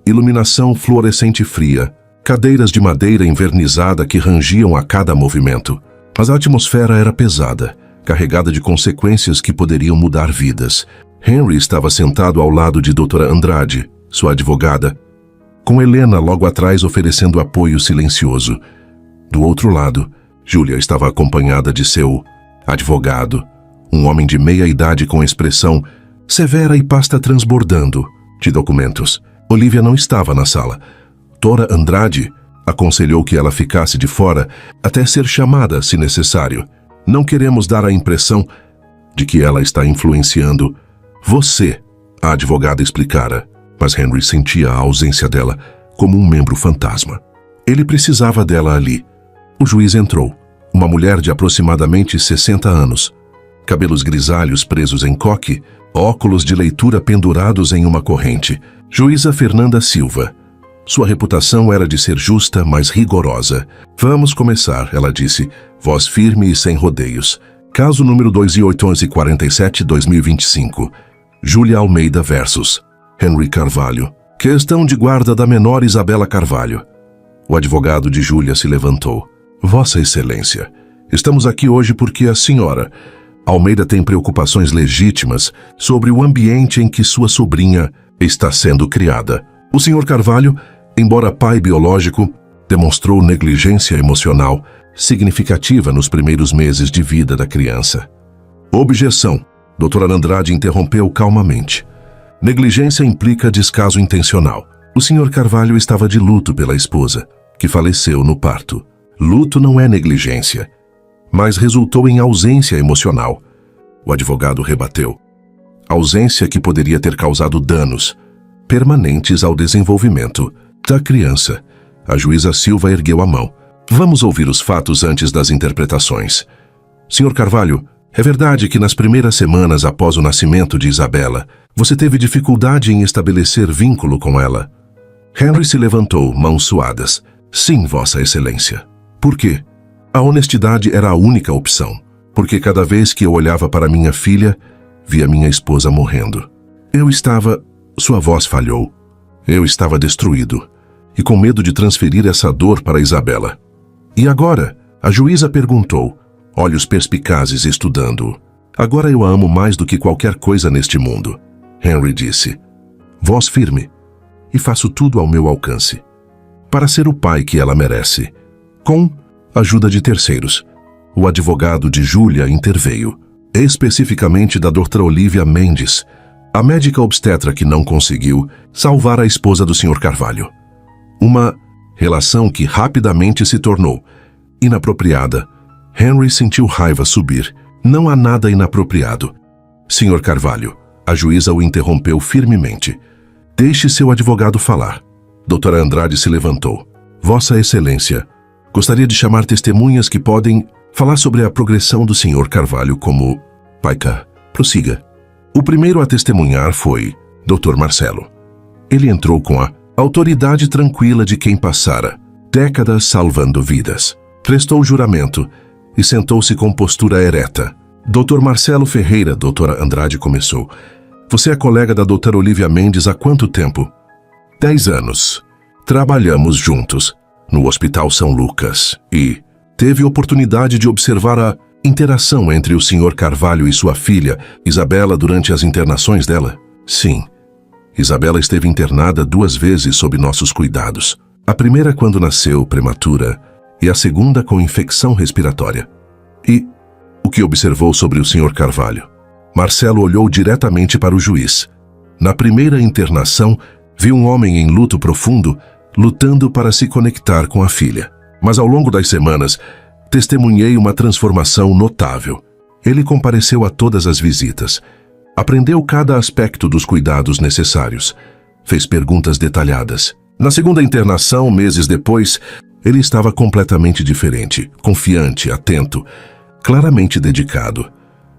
iluminação fluorescente fria, cadeiras de madeira envernizada que rangiam a cada movimento. Mas a atmosfera era pesada, carregada de consequências que poderiam mudar vidas. Henry estava sentado ao lado de Dra. Andrade, sua advogada, com Helena logo atrás oferecendo apoio silencioso. Do outro lado, Julia estava acompanhada de seu advogado, um homem de meia idade com expressão severa e pasta transbordando de documentos. Olivia não estava na sala. Dra. Andrade aconselhou que ela ficasse de fora até ser chamada, se necessário. Não queremos dar a impressão de que ela está influenciando você, a advogada explicara, mas Henry sentia a ausência dela como um membro fantasma. Ele precisava dela ali. O juiz entrou, uma mulher de aproximadamente 60 anos, cabelos grisalhos presos em coque, óculos de leitura pendurados em uma corrente. Juíza Fernanda Silva. Sua reputação era de ser justa, mas rigorosa. Vamos começar, ela disse, voz firme e sem rodeios. Caso número 2847-2025. Júlia Almeida versus Henry Carvalho. Questão de guarda da menor Isabela Carvalho. O advogado de Júlia se levantou. Vossa Excelência, estamos aqui hoje porque a senhora Almeida tem preocupações legítimas sobre o ambiente em que sua sobrinha está sendo criada. O senhor Carvalho, embora pai biológico, demonstrou negligência emocional significativa nos primeiros meses de vida da criança. Objeção. Dra. Andrade interrompeu calmamente. Negligência implica descaso intencional. O senhor Carvalho estava de luto pela esposa, que faleceu no parto. Luto não é negligência, mas resultou em ausência emocional. O advogado rebateu. Ausência que poderia ter causado danos permanentes ao desenvolvimento da criança. A juíza Silva ergueu a mão. Vamos ouvir os fatos antes das interpretações. Senhor Carvalho, é verdade que nas primeiras semanas após o nascimento de Isabela, você teve dificuldade em estabelecer vínculo com ela? Henry se levantou, mãos suadas. Sim, Vossa Excelência. Por quê? A honestidade era a única opção, porque cada vez que eu olhava para minha filha, via minha esposa morrendo. Sua voz falhou. Eu estava destruído, e com medo de transferir essa dor para Isabela. E agora? A juíza perguntou, olhos perspicazes estudando-o. Agora eu a amo mais do que qualquer coisa neste mundo. Henry disse, voz firme, e faço tudo ao meu alcance, para ser o pai que ela merece, com ajuda de terceiros. O advogado de Júlia interveio, especificamente da Dra. Olivia Mendes, a médica obstetra que não conseguiu salvar a esposa do Sr. Carvalho. Uma relação que rapidamente se tornou inapropriada. Henry sentiu raiva subir. Não há nada inapropriado. Sr. Carvalho, a juíza o interrompeu firmemente. Deixe seu advogado falar. Dra. Andrade se levantou. Vossa Excelência, gostaria de chamar testemunhas que podem falar sobre a progressão do Sr. Carvalho como Paica, prossiga. O primeiro a testemunhar foi Dr. Marcelo. Ele entrou com a autoridade tranquila de quem passara décadas salvando vidas. Prestou juramento e sentou-se com postura ereta. Dr. Marcelo Ferreira, doutora Andrade começou. Você é colega da doutora Olívia Mendes há quanto tempo? 10 anos. Trabalhamos juntos no Hospital São Lucas e teve oportunidade de observar a interação entre o Sr. Carvalho e sua filha, Isabela, durante as internações dela? Sim. Isabela esteve internada 2 vezes sob nossos cuidados. A primeira quando nasceu prematura e a segunda com infecção respiratória. E o que observou sobre o Sr. Carvalho? Marcelo olhou diretamente para o juiz. Na primeira internação, viu um homem em luto profundo, lutando para se conectar com a filha. Mas ao longo das semanas, testemunhei uma transformação notável. Ele compareceu a todas as visitas. Aprendeu cada aspecto dos cuidados necessários. Fez perguntas detalhadas. Na segunda internação, meses depois, ele estava completamente diferente, confiante, atento, claramente dedicado.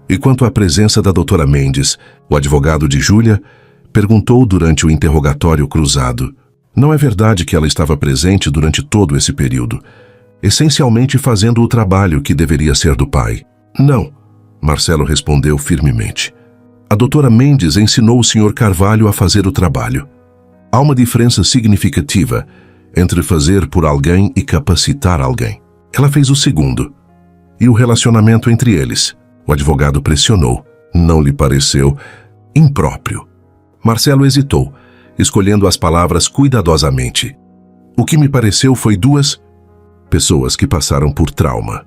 E quanto à presença da doutora Mendes, o advogado de Júlia perguntou durante o interrogatório cruzado. Não é verdade que ela estava presente durante todo esse período, essencialmente fazendo o trabalho que deveria ser do pai? Não, Marcelo respondeu firmemente. A doutora Mendes ensinou o Sr. Carvalho a fazer o trabalho. Há uma diferença significativa entre fazer por alguém e capacitar alguém. Ela fez o segundo. E o relacionamento entre eles? O advogado pressionou. Não lhe pareceu impróprio? Marcelo hesitou, escolhendo as palavras cuidadosamente. O que me pareceu foi 2 pessoas que passaram por trauma,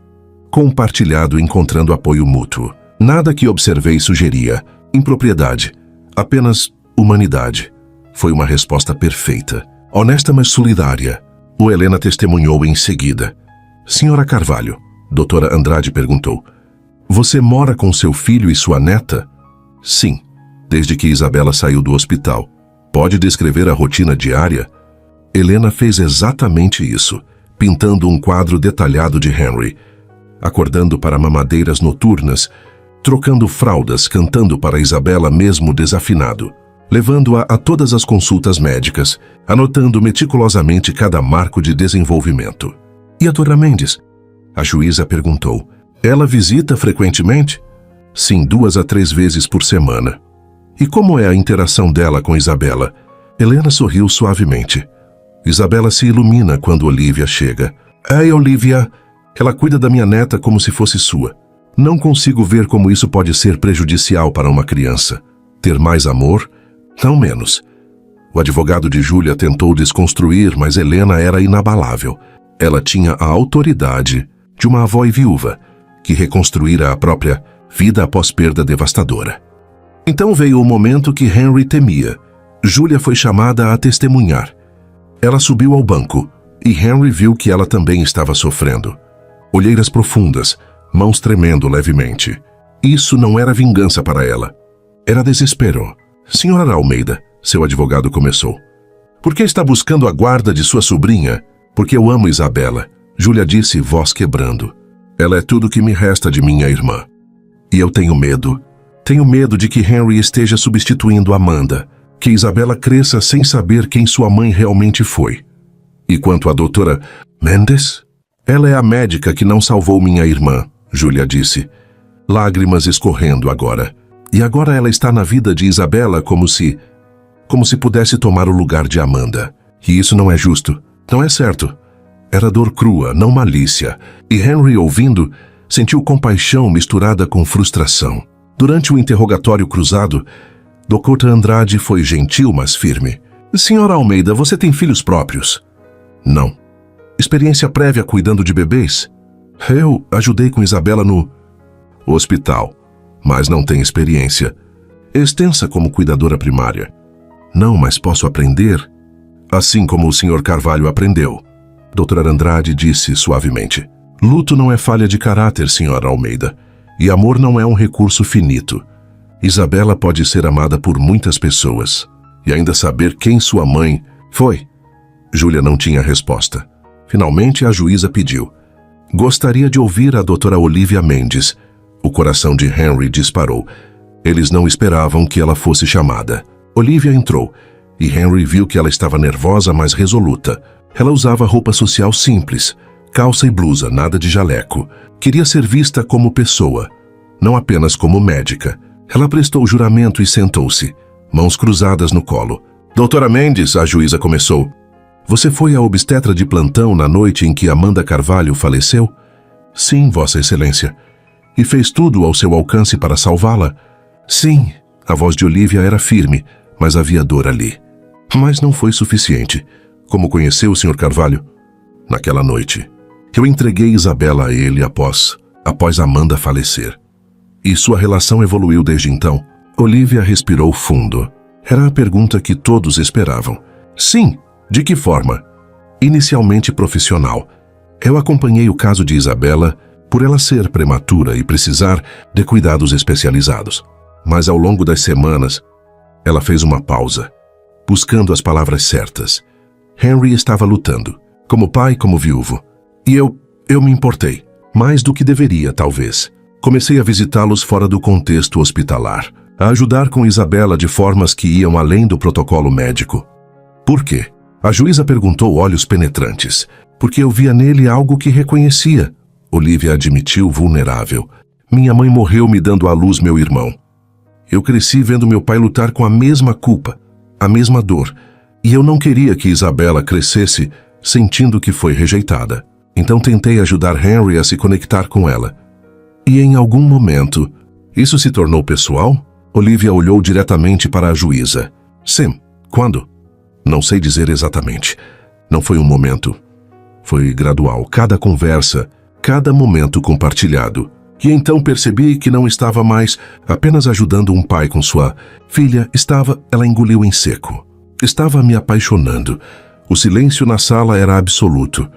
compartilhado encontrando apoio mútuo. Nada que observei sugeria impropriedade, apenas humanidade. Foi uma resposta perfeita, honesta mas solidária. O Helena testemunhou em seguida. Senhora Carvalho, doutora Andrade perguntou. Você mora com seu filho e sua neta? Sim, desde que Isabela saiu do hospital. Pode descrever a rotina diária? Helena fez exatamente isso, pintando um quadro detalhado de Henry, acordando para mamadeiras noturnas, trocando fraldas, cantando para Isabela mesmo desafinado, levando-a a todas as consultas médicas, anotando meticulosamente cada marco de desenvolvimento. E a doutora Mendes? A juíza perguntou. Ela visita frequentemente? Sim, 2 a 3 vezes por semana. E como é a interação dela com Isabela? Helena sorriu suavemente. Isabela se ilumina quando Olívia chega. Ei, Olívia, ela cuida da minha neta como se fosse sua. Não consigo ver como isso pode ser prejudicial para uma criança. Ter mais amor? Não menos. O advogado de Júlia tentou desconstruir, mas Helena era inabalável. Ela tinha a autoridade de uma avó e viúva, que reconstruíra a própria vida após perda devastadora. Então veio o momento que Henry temia. Júlia foi chamada a testemunhar. Ela subiu ao banco, e Henry viu que ela também estava sofrendo. Olheiras profundas, mãos tremendo levemente. Isso não era vingança para ela. Era desespero. Senhora Almeida, seu advogado começou. Por que está buscando a guarda de sua sobrinha? Porque eu amo Isabela, Júlia disse, voz quebrando. Ela é tudo que me resta de minha irmã. E eu tenho medo. Tenho medo de que Henry esteja substituindo Amanda, que Isabela cresça sem saber quem sua mãe realmente foi. E quanto à doutora Mendes? Ela é a médica que não salvou minha irmã, Júlia disse, lágrimas escorrendo agora. E agora ela está na vida de Isabela como se pudesse tomar o lugar de Amanda. E isso não é justo, não é certo. Era dor crua, não malícia. E Henry, ouvindo, sentiu compaixão misturada com frustração. Durante o interrogatório cruzado, Dr. Andrade foi gentil, mas firme. Senhora Almeida, você tem filhos próprios? Não. Experiência prévia cuidando de bebês? Eu ajudei com Isabela no hospital, mas não tenho experiência extensa como cuidadora primária. Não, mas posso aprender, assim como o Sr. Carvalho aprendeu. Dr. Andrade disse suavemente. Luto não é falha de caráter, Sra. Almeida, e amor não é um recurso finito. Isabela pode ser amada por muitas pessoas e ainda saber quem sua mãe foi. Júlia não tinha resposta. Finalmente a juíza pediu. Gostaria de ouvir a doutora Olívia Mendes, O coração de Henry disparou. Eles não esperavam que ela fosse chamada. Olivia entrou, e Henry viu que ela estava nervosa, mas resoluta. Ela usava roupa social simples, calça e blusa, nada de jaleco. Queria ser vista como pessoa, não apenas como médica. Ela prestou juramento e sentou-se, mãos cruzadas no colo. Doutora Mendes, a juíza começou. Você foi a obstetra de plantão na noite em que Amanda Carvalho faleceu? Sim, Vossa Excelência. E fez tudo ao seu alcance para salvá-la? Sim. A voz de Olivia era firme, mas havia dor ali. Mas não foi suficiente. Como conheceu o Sr. Carvalho? Naquela noite. Eu entreguei Isabela a ele após Amanda falecer. E sua relação evoluiu desde então. Olivia respirou fundo. Era a pergunta que todos esperavam. Sim. De que forma? Inicialmente profissional. Eu acompanhei o caso de Isabela por ela ser prematura e precisar de cuidados especializados. Mas ao longo das semanas, ela fez uma pausa, buscando as palavras certas. Henry estava lutando, como pai, como viúvo. E eu me importei, mais do que deveria, talvez. Comecei a visitá-los fora do contexto hospitalar, a ajudar com Isabela de formas que iam além do protocolo médico. Por quê? A juíza perguntou, olhos penetrantes. Porque eu via nele algo que reconhecia. Olivia admitiu vulnerável. Minha mãe morreu me dando à luz meu irmão. Eu cresci vendo meu pai lutar com a mesma culpa, a mesma dor. E eu não queria que Isabela crescesse sentindo que foi rejeitada. Então tentei ajudar Henry a se conectar com ela. E em algum momento, isso se tornou pessoal? Olivia olhou diretamente para a juíza. Sim, quando? Não sei dizer exatamente. Não foi um momento. Foi gradual, cada conversa, cada momento compartilhado. E então percebi que não estava mais apenas ajudando um pai com sua filha, ela engoliu em seco. Estava me apaixonando. O silêncio na sala era absoluto.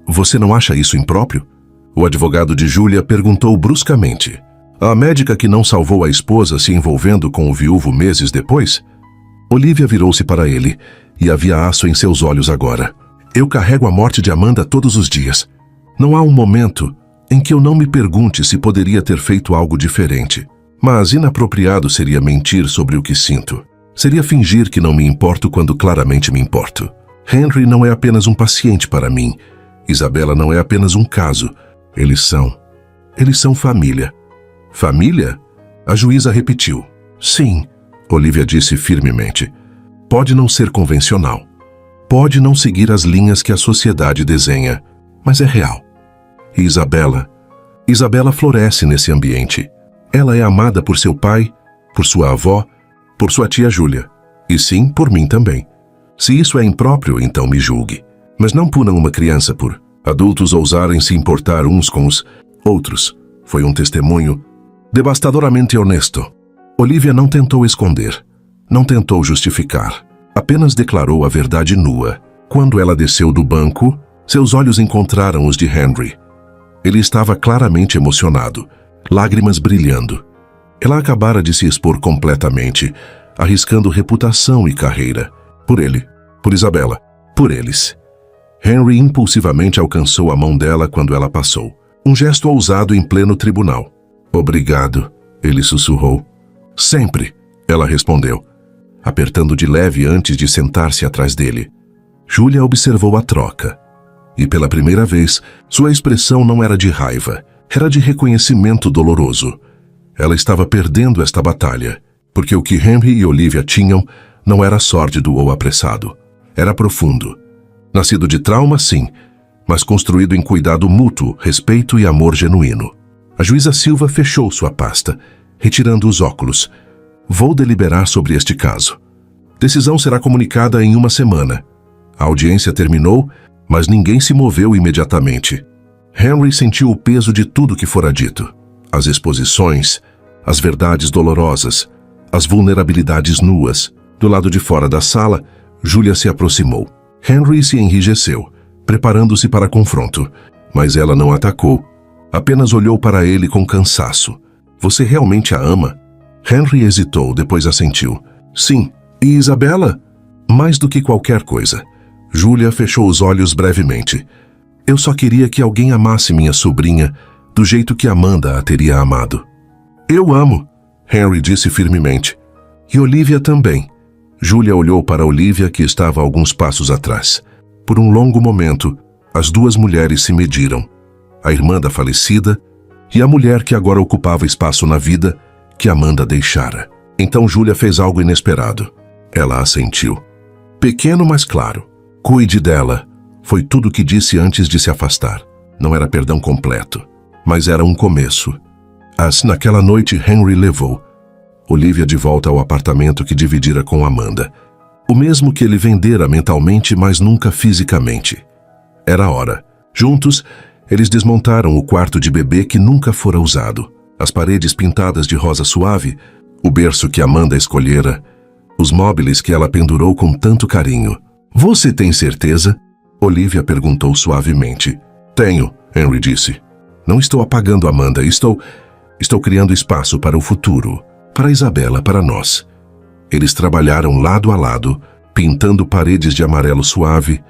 Você não acha isso impróprio? O advogado de Júlia perguntou bruscamente. A médica que não salvou a esposa se envolvendo com o viúvo meses depois? Olivia virou-se para ele, e havia aço em seus olhos agora. Eu carrego a morte de Amanda todos os dias. Não há um momento em que eu não me pergunte se poderia ter feito algo diferente. Mas inapropriado seria mentir sobre o que sinto. Seria fingir que não me importo quando claramente me importo. Henry não é apenas um paciente para mim. Isabela não é apenas um caso. Eles são família. Família? A juíza repetiu. Sim, Olivia disse firmemente. Pode não ser convencional. Pode não seguir as linhas que a sociedade desenha, mas é real. E Isabela floresce nesse ambiente. Ela é amada por seu pai, por sua avó, por sua tia Júlia. E sim, por mim também. Se isso é impróprio, então me julgue. Mas não punam uma criança por adultos ousarem se importar uns com os outros. Foi um testemunho devastadoramente honesto. Olivia não tentou esconder, não tentou justificar. Apenas declarou a verdade nua. Quando ela desceu do banco, seus olhos encontraram os de Henry. Ele estava claramente emocionado, lágrimas brilhando. Ela acabara de se expor completamente, arriscando reputação e carreira. Por ele, por Isabela, por eles. Henry impulsivamente alcançou a mão dela quando ela passou. Um gesto ousado em pleno tribunal. Obrigado, ele sussurrou. Sempre, ela respondeu, apertando de leve antes de sentar-se atrás dele. Júlia observou a troca. E pela primeira vez, sua expressão não era de raiva, era de reconhecimento doloroso. Ela estava perdendo esta batalha, porque o que Henry e Olivia tinham não era sórdido ou apressado. Era profundo. Nascido de trauma, sim, mas construído em cuidado mútuo, respeito e amor genuíno. A juíza Silva fechou sua pasta, retirando os óculos. Vou deliberar sobre este caso. Decisão será comunicada em 1 semana. A audiência terminou, mas ninguém se moveu imediatamente. Henry sentiu o peso de tudo que fora dito. As exposições, as verdades dolorosas, as vulnerabilidades nuas. Do lado de fora da sala, Júlia se aproximou. Henry se enrijeceu, preparando-se para confronto, mas ela não atacou. Apenas olhou para ele com cansaço. Você realmente a ama? Henry hesitou, depois assentiu. Sim. E Isabela? Mais do que qualquer coisa. Júlia fechou os olhos brevemente. Eu só queria que alguém amasse minha sobrinha do jeito que Amanda a teria amado. Eu amo, Henry disse firmemente. E Olivia também. Julia olhou para Olivia, que estava alguns passos atrás. Por um longo momento, as duas mulheres se mediram. A irmã da falecida e a mulher que agora ocupava espaço na vida que Amanda deixara. Então Julia fez algo inesperado. Ela assentiu. Pequeno, mas claro. Cuide dela. Foi tudo o que disse antes de se afastar. Não era perdão completo, mas era um começo. Naquela noite, Henry levou Olivia de volta ao apartamento que dividira com Amanda. O mesmo que ele vendera mentalmente, mas nunca fisicamente. Era hora. Juntos, eles desmontaram o quarto de bebê que nunca fora usado. As paredes pintadas de rosa suave, o berço que Amanda escolhera, os móveis que ela pendurou com tanto carinho. Você tem certeza? Olivia perguntou suavemente. Tenho, Henry disse. Não estou apagando Amanda, estou criando espaço para o futuro, para Isabela, para nós. Eles trabalharam lado a lado, pintando paredes de amarelo suave,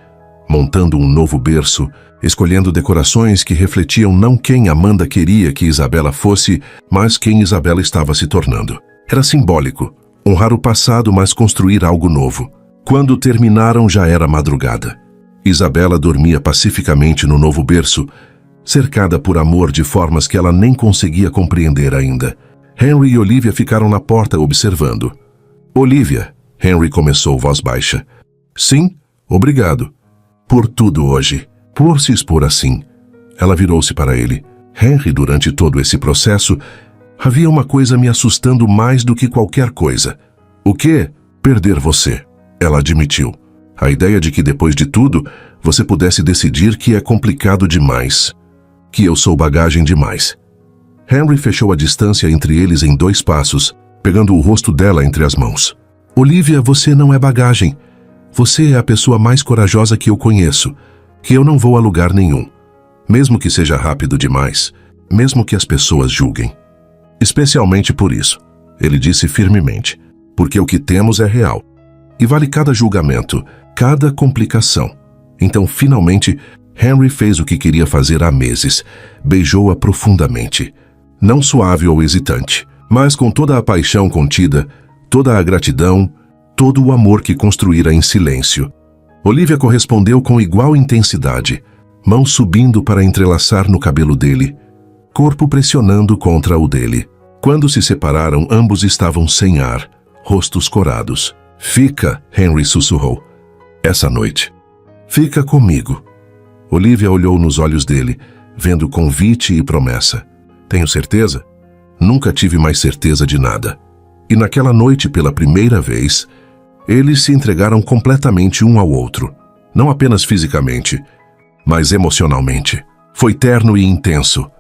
montando um novo berço, escolhendo decorações que refletiam não quem Amanda queria que Isabela fosse, mas quem Isabela estava se tornando. Era simbólico, honrar o passado, mas construir algo novo. Quando terminaram, já era madrugada. Isabela dormia pacificamente no novo berço, cercada por amor de formas que ela nem conseguia compreender ainda. Henry e Olivia ficaram na porta observando. Olivia, Henry começou voz baixa. Sim, obrigado. Por tudo hoje. Por se expor assim. Ela virou-se para ele. Henry, durante todo esse processo, havia uma coisa me assustando mais do que qualquer coisa. O quê? Perder você. Ela admitiu. A ideia de que depois de tudo, você pudesse decidir que é complicado demais. Que eu sou bagagem demais. Henry fechou a distância entre eles em 2 passos, pegando o rosto dela entre as mãos. Olivia, você não é bagagem. Você é a pessoa mais corajosa que eu conheço, que eu não vou a lugar nenhum. Mesmo que seja rápido demais, mesmo que as pessoas julguem. Especialmente por isso, ele disse firmemente, porque o que temos é real. E vale cada julgamento, cada complicação. Então, finalmente, Henry fez o que queria fazer há meses. Beijou-a profundamente. Não suave ou hesitante, mas com toda a paixão contida, toda a gratidão, todo o amor que construíra em silêncio. Olivia correspondeu com igual intensidade, mãos subindo para entrelaçar no cabelo dele, corpo pressionando contra o dele. Quando se separaram, ambos estavam sem ar, rostos corados. Fica, Henry sussurrou. Essa noite. Fica comigo. Olivia olhou nos olhos dele, vendo convite e promessa. Tenho certeza? Nunca tive mais certeza de nada. E naquela noite, pela primeira vez, eles se entregaram completamente um ao outro. Não apenas fisicamente, mas emocionalmente. Foi terno e intenso.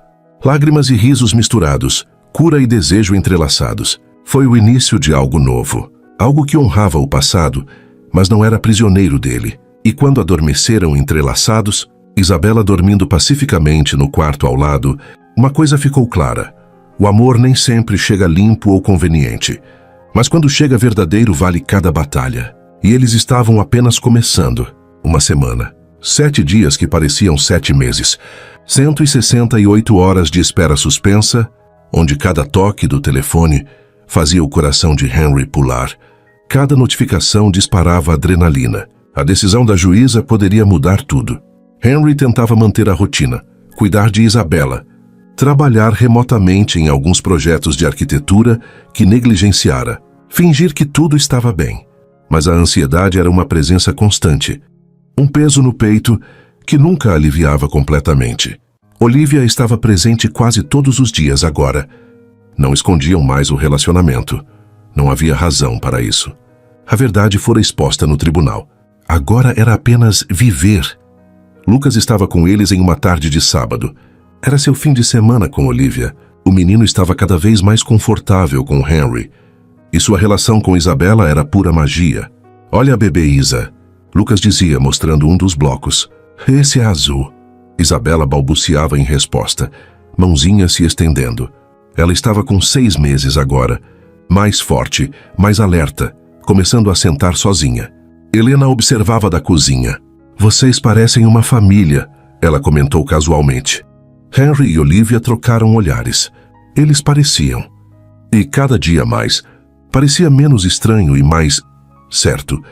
Lágrimas e risos misturados, cura e desejo entrelaçados. Foi o início de algo novo. Algo que honrava o passado, mas não era prisioneiro dele. E quando adormeceram entrelaçados, Isabela dormindo pacificamente no quarto ao lado, uma coisa ficou clara. O amor nem sempre chega limpo ou conveniente. Mas quando chega verdadeiro, vale cada batalha. E eles estavam apenas começando. Uma semana. 7 dias que pareciam 7 meses. 168 horas de espera suspensa, onde cada toque do telefone fazia o coração de Henry pular. Cada notificação disparava adrenalina. A decisão da juíza poderia mudar tudo. Henry tentava manter a rotina, cuidar de Isabela, trabalhar remotamente em alguns projetos de arquitetura que negligenciara, fingir que tudo estava bem. Mas a ansiedade era uma presença constante, um peso no peito que nunca aliviava completamente. Olivia estava presente quase todos os dias agora. Não escondiam mais o relacionamento. Não havia razão para isso. A verdade fora exposta no tribunal. Agora era apenas viver. Lucas estava com eles em uma tarde de sábado. Era seu fim de semana com Olivia. O menino estava cada vez mais confortável com Henry. E sua relação com Isabela era pura magia. Olha a bebê Isa, Lucas dizia, mostrando um dos blocos. Esse é azul. Isabela balbuciava em resposta, mãozinha se estendendo. Ela estava com 6 meses agora, mais forte, mais alerta, começando a sentar sozinha. Helena observava da cozinha. Vocês parecem uma família, ela comentou casualmente. Henry e Olivia trocaram olhares. Eles pareciam. E cada dia mais, parecia menos estranho e mais certo.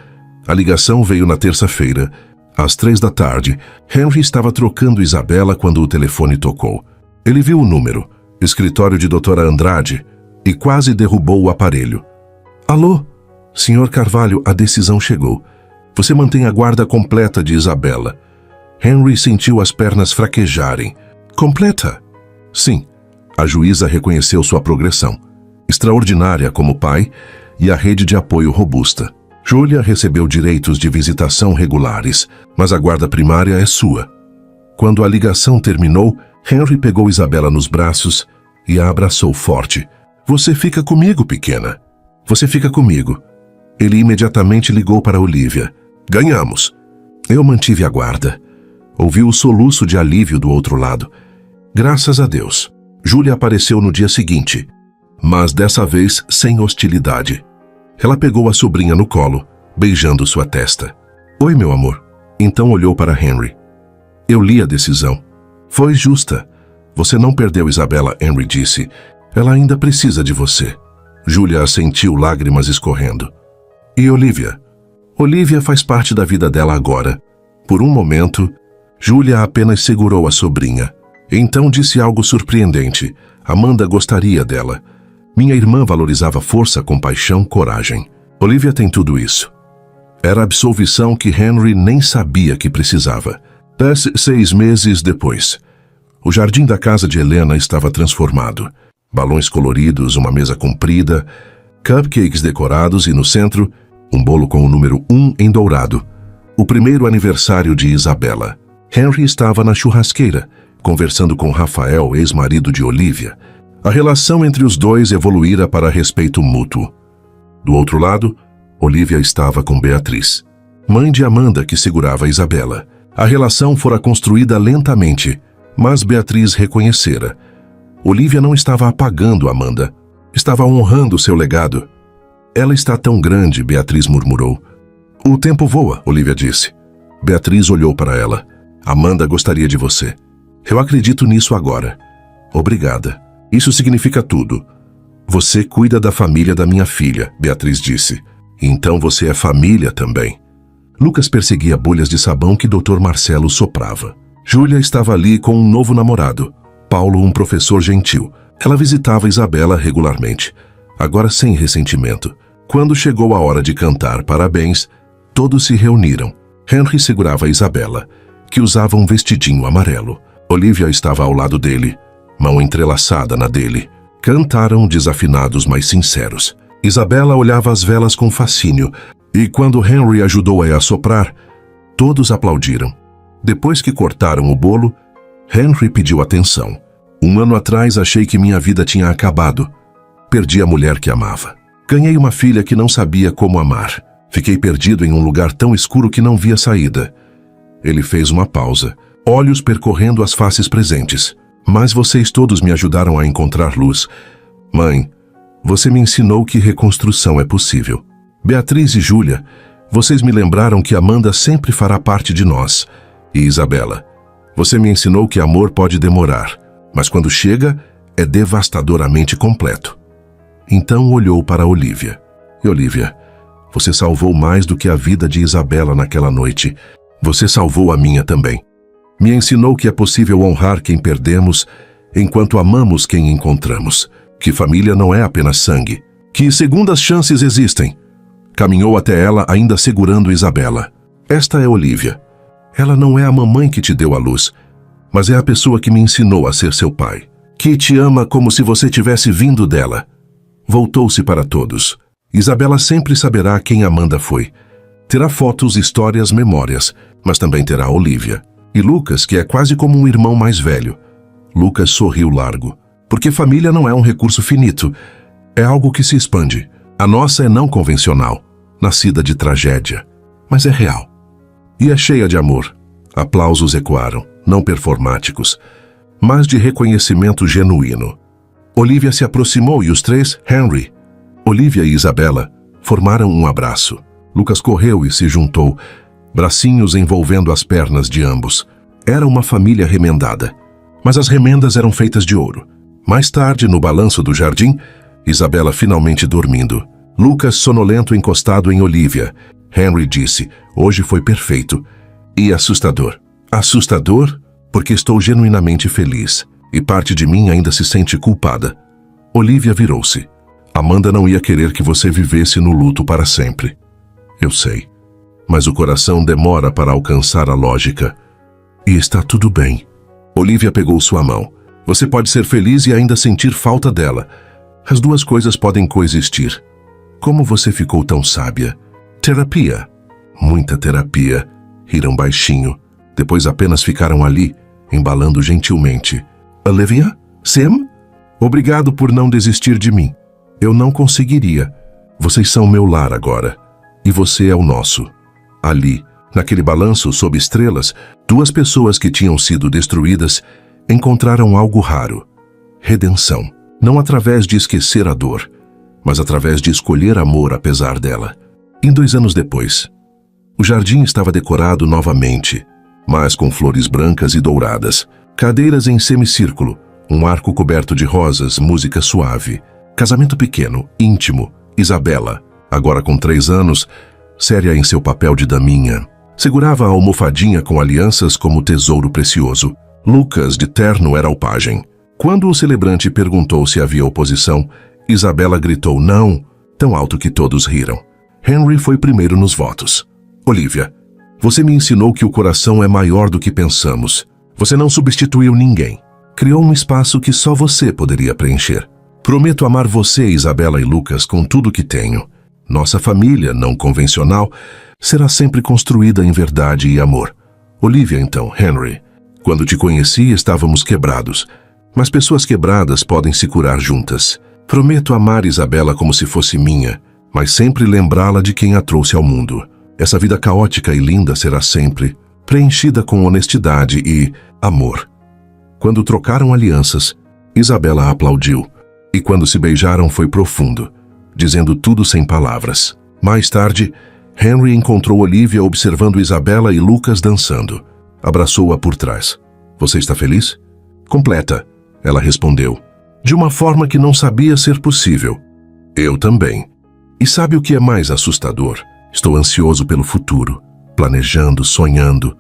A ligação veio na terça-feira. Às 3 da tarde, Henry estava trocando Isabela quando o telefone tocou. Ele viu o número, escritório de Dra. Andrade, e quase derrubou o aparelho. Alô? Sr. Carvalho, a decisão chegou. Você mantém a guarda completa de Isabela. Henry sentiu as pernas fraquejarem. Completa? Sim. A juíza reconheceu sua progressão. Extraordinária como pai e a rede de apoio robusta. Júlia recebeu direitos de visitação regulares, mas a guarda primária é sua. Quando a ligação terminou, Henry pegou Isabela nos braços e a abraçou forte. Você fica comigo, pequena. Você fica comigo. Ele imediatamente ligou para Olivia. Ganhamos. Eu mantive a guarda. Ouvi o soluço de alívio do outro lado. Graças a Deus. Júlia apareceu no dia seguinte, mas dessa vez sem hostilidade. Ela pegou a sobrinha no colo, beijando sua testa. Oi, meu amor. Então olhou para Henry. Eu li a decisão. Foi justa. Você não perdeu Isabela, Henry disse. Ela ainda precisa de você. Júlia assentiu, lágrimas escorrendo. E Olivia? Olivia faz parte da vida dela agora. Por um momento, Júlia apenas segurou a sobrinha. Então disse algo surpreendente. Amanda gostaria dela. Minha irmã valorizava força, compaixão, coragem. Olivia tem tudo isso. Era a absolvição que Henry nem sabia que precisava. 6 meses depois, o jardim da casa de Helena estava transformado. Balões coloridos, uma mesa comprida, cupcakes decorados e no centro, um bolo com o número 1 em dourado. O primeiro aniversário de Isabela. Henry estava na churrasqueira, conversando com Rafael, ex-marido de Olivia. A relação entre os dois evoluíra para respeito mútuo. Do outro lado, Olivia estava com Beatriz, mãe de Amanda, que segurava Isabela. A relação fora construída lentamente, mas Beatriz reconhecera. Olivia não estava apagando Amanda, estava honrando seu legado. Ela está tão grande, Beatriz murmurou. O tempo voa, Olivia disse. Beatriz olhou para ela. Amanda gostaria de você. Eu acredito nisso agora. Obrigada. Isso significa tudo. Você cuida da família da minha filha, Beatriz disse. Então você é família também. Lucas perseguia bolhas de sabão que Dr. Marcelo soprava. Júlia estava ali com um novo namorado, Paulo, um professor gentil. Ela visitava Isabela regularmente, agora sem ressentimento. Quando chegou a hora de cantar parabéns, todos se reuniram. Henry segurava Isabela, que usava um vestidinho amarelo. Olivia estava ao lado dele, mão entrelaçada na dele. Cantaram desafinados, mas sinceros. Isabela olhava as velas com fascínio, e quando Henry ajudou-a a assoprar, todos aplaudiram. Depois que cortaram o bolo, Henry pediu atenção. 1 ano atrás achei que minha vida tinha acabado. Perdi a mulher que amava. Ganhei uma filha que não sabia como amar. Fiquei perdido em um lugar tão escuro que não via saída. Ele fez uma pausa, olhos percorrendo as faces presentes. Mas vocês todos me ajudaram a encontrar luz. Mãe, você me ensinou que reconstrução é possível. Beatriz e Júlia, vocês me lembraram que Amanda sempre fará parte de nós. E Isabela, você me ensinou que amor pode demorar, mas quando chega, é devastadoramente completo. Então olhou para Olivia. E Olivia, você salvou mais do que a vida de Isabela naquela noite. Você salvou a minha também. Me ensinou que é possível honrar quem perdemos enquanto amamos quem encontramos. Que família não é apenas sangue. Que segundas chances existem. Caminhou até ela ainda segurando Isabela. Esta é Olivia. Ela não é a mamãe que te deu a luz, mas é a pessoa que me ensinou a ser seu pai. Que te ama como se você tivesse vindo dela. Voltou-se para todos. Isabela sempre saberá quem Amanda foi. Terá fotos, histórias, memórias, mas também terá Olivia. E Lucas, que é quase como um irmão mais velho. Lucas sorriu largo. Porque família não é um recurso finito. É algo que se expande. A nossa é não convencional, nascida de tragédia, mas é real. E é cheia de amor. Aplausos ecoaram, não performáticos, mas de reconhecimento genuíno. Olivia se aproximou e os três, Henry, Olivia e Isabela, formaram um abraço. Lucas correu e se juntou, bracinhos envolvendo as pernas de ambos. Era uma família remendada, mas as remendas eram feitas de ouro. Mais tarde, no balanço do jardim, Isabela finalmente dormindo. Lucas sonolento encostado em Olivia. Henry disse, hoje foi perfeito. E assustador. Assustador? Porque estou genuinamente feliz. E parte de mim ainda se sente culpada. Olivia virou-se. Amanda não ia querer que você vivesse no luto para sempre. Eu sei. Mas o coração demora para alcançar a lógica. E está tudo bem. Olivia pegou sua mão. Você pode ser feliz e ainda sentir falta dela. As duas coisas podem coexistir. Como você ficou tão sábia? Terapia. Muita terapia. Riram baixinho. Depois apenas ficaram ali, embalando gentilmente. Olivia? Sam? Obrigado por não desistir de mim. Eu não conseguiria. Vocês são meu lar agora. E você é o nosso. Ali, naquele balanço sob estrelas, duas pessoas que tinham sido destruídas encontraram algo raro. Redenção. Não através de esquecer a dor, mas através de escolher amor apesar dela. 2 anos depois, o jardim estava decorado novamente, mas com flores brancas e douradas, cadeiras em semicírculo, um arco coberto de rosas, música suave, casamento pequeno, íntimo, Isabela, agora com 3 anos, séria em seu papel de daminha, segurava a almofadinha com alianças como tesouro precioso. Lucas, de terno, era o pajem. Quando o celebrante perguntou se havia oposição, Isabela gritou não, tão alto que todos riram. Henry foi primeiro nos votos. Olivia, você me ensinou que o coração é maior do que pensamos. Você não substituiu ninguém. Criou um espaço que só você poderia preencher. Prometo amar você, Isabela e Lucas, com tudo que tenho. Nossa família, não convencional, será sempre construída em verdade e amor. Olivia, então, Henry. Quando te conheci, estávamos quebrados. Mas pessoas quebradas podem se curar juntas. Prometo amar Isabela como se fosse minha, mas sempre lembrá-la de quem a trouxe ao mundo. Essa vida caótica e linda será sempre preenchida com honestidade e amor. Quando trocaram alianças, Isabela aplaudiu. E quando se beijaram foi profundo, dizendo tudo sem palavras. Mais tarde, Henry encontrou Olivia observando Isabela e Lucas dançando. Abraçou-a por trás. Você está feliz? Completa. Ela respondeu, de uma forma que não sabia ser possível. Eu também. E sabe o que é mais assustador? Estou ansioso pelo futuro, planejando, sonhando.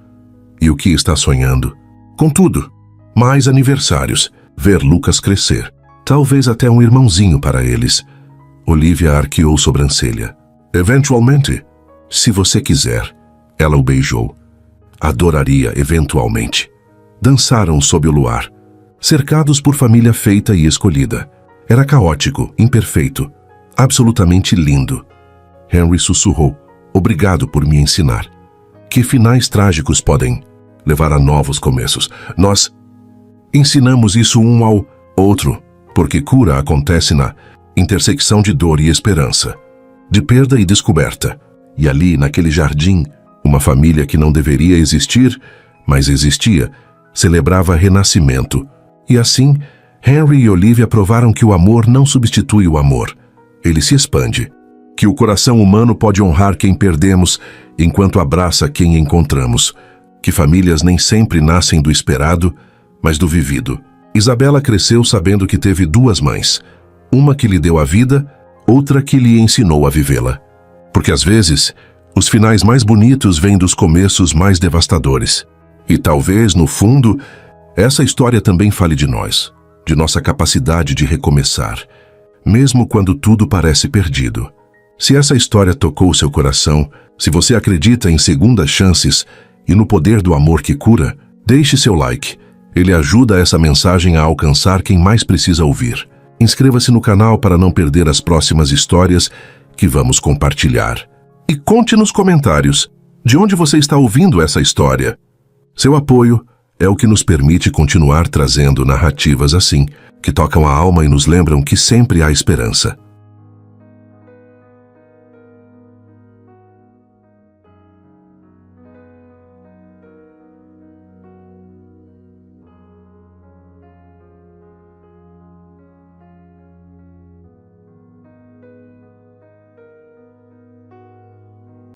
E o que está sonhando? Contudo, mais aniversários, ver Lucas crescer. Talvez até um irmãozinho para eles. Olivia arqueou sobrancelha. Eventualmente, se você quiser. Ela o beijou. Adoraria, eventualmente. Dançaram sob o luar. Cercados por família feita e escolhida. Era caótico, imperfeito, absolutamente lindo. Henry sussurrou, obrigado por me ensinar. Que finais trágicos podem levar a novos começos. Nós ensinamos isso um ao outro, porque cura acontece na intersecção de dor e esperança, de perda e descoberta. E ali, naquele jardim, uma família que não deveria existir, mas existia, celebrava renascimento. E assim, Henry e Olivia provaram que o amor não substitui o amor. Ele se expande. Que o coração humano pode honrar quem perdemos, enquanto abraça quem encontramos. Que famílias nem sempre nascem do esperado, mas do vivido. Isabela cresceu sabendo que teve 2 mães. Uma que lhe deu a vida, outra que lhe ensinou a vivê-la. Porque às vezes, os finais mais bonitos vêm dos começos mais devastadores. E talvez, no fundo, essa história também fale de nós, de nossa capacidade de recomeçar, mesmo quando tudo parece perdido. Se essa história tocou seu coração, se você acredita em segundas chances e no poder do amor que cura, deixe seu like. Ele ajuda essa mensagem a alcançar quem mais precisa ouvir. Inscreva-se no canal para não perder as próximas histórias que vamos compartilhar. E conte nos comentários de onde você está ouvindo essa história. Seu apoio é o que nos permite continuar trazendo narrativas assim, que tocam a alma e nos lembram que sempre há esperança.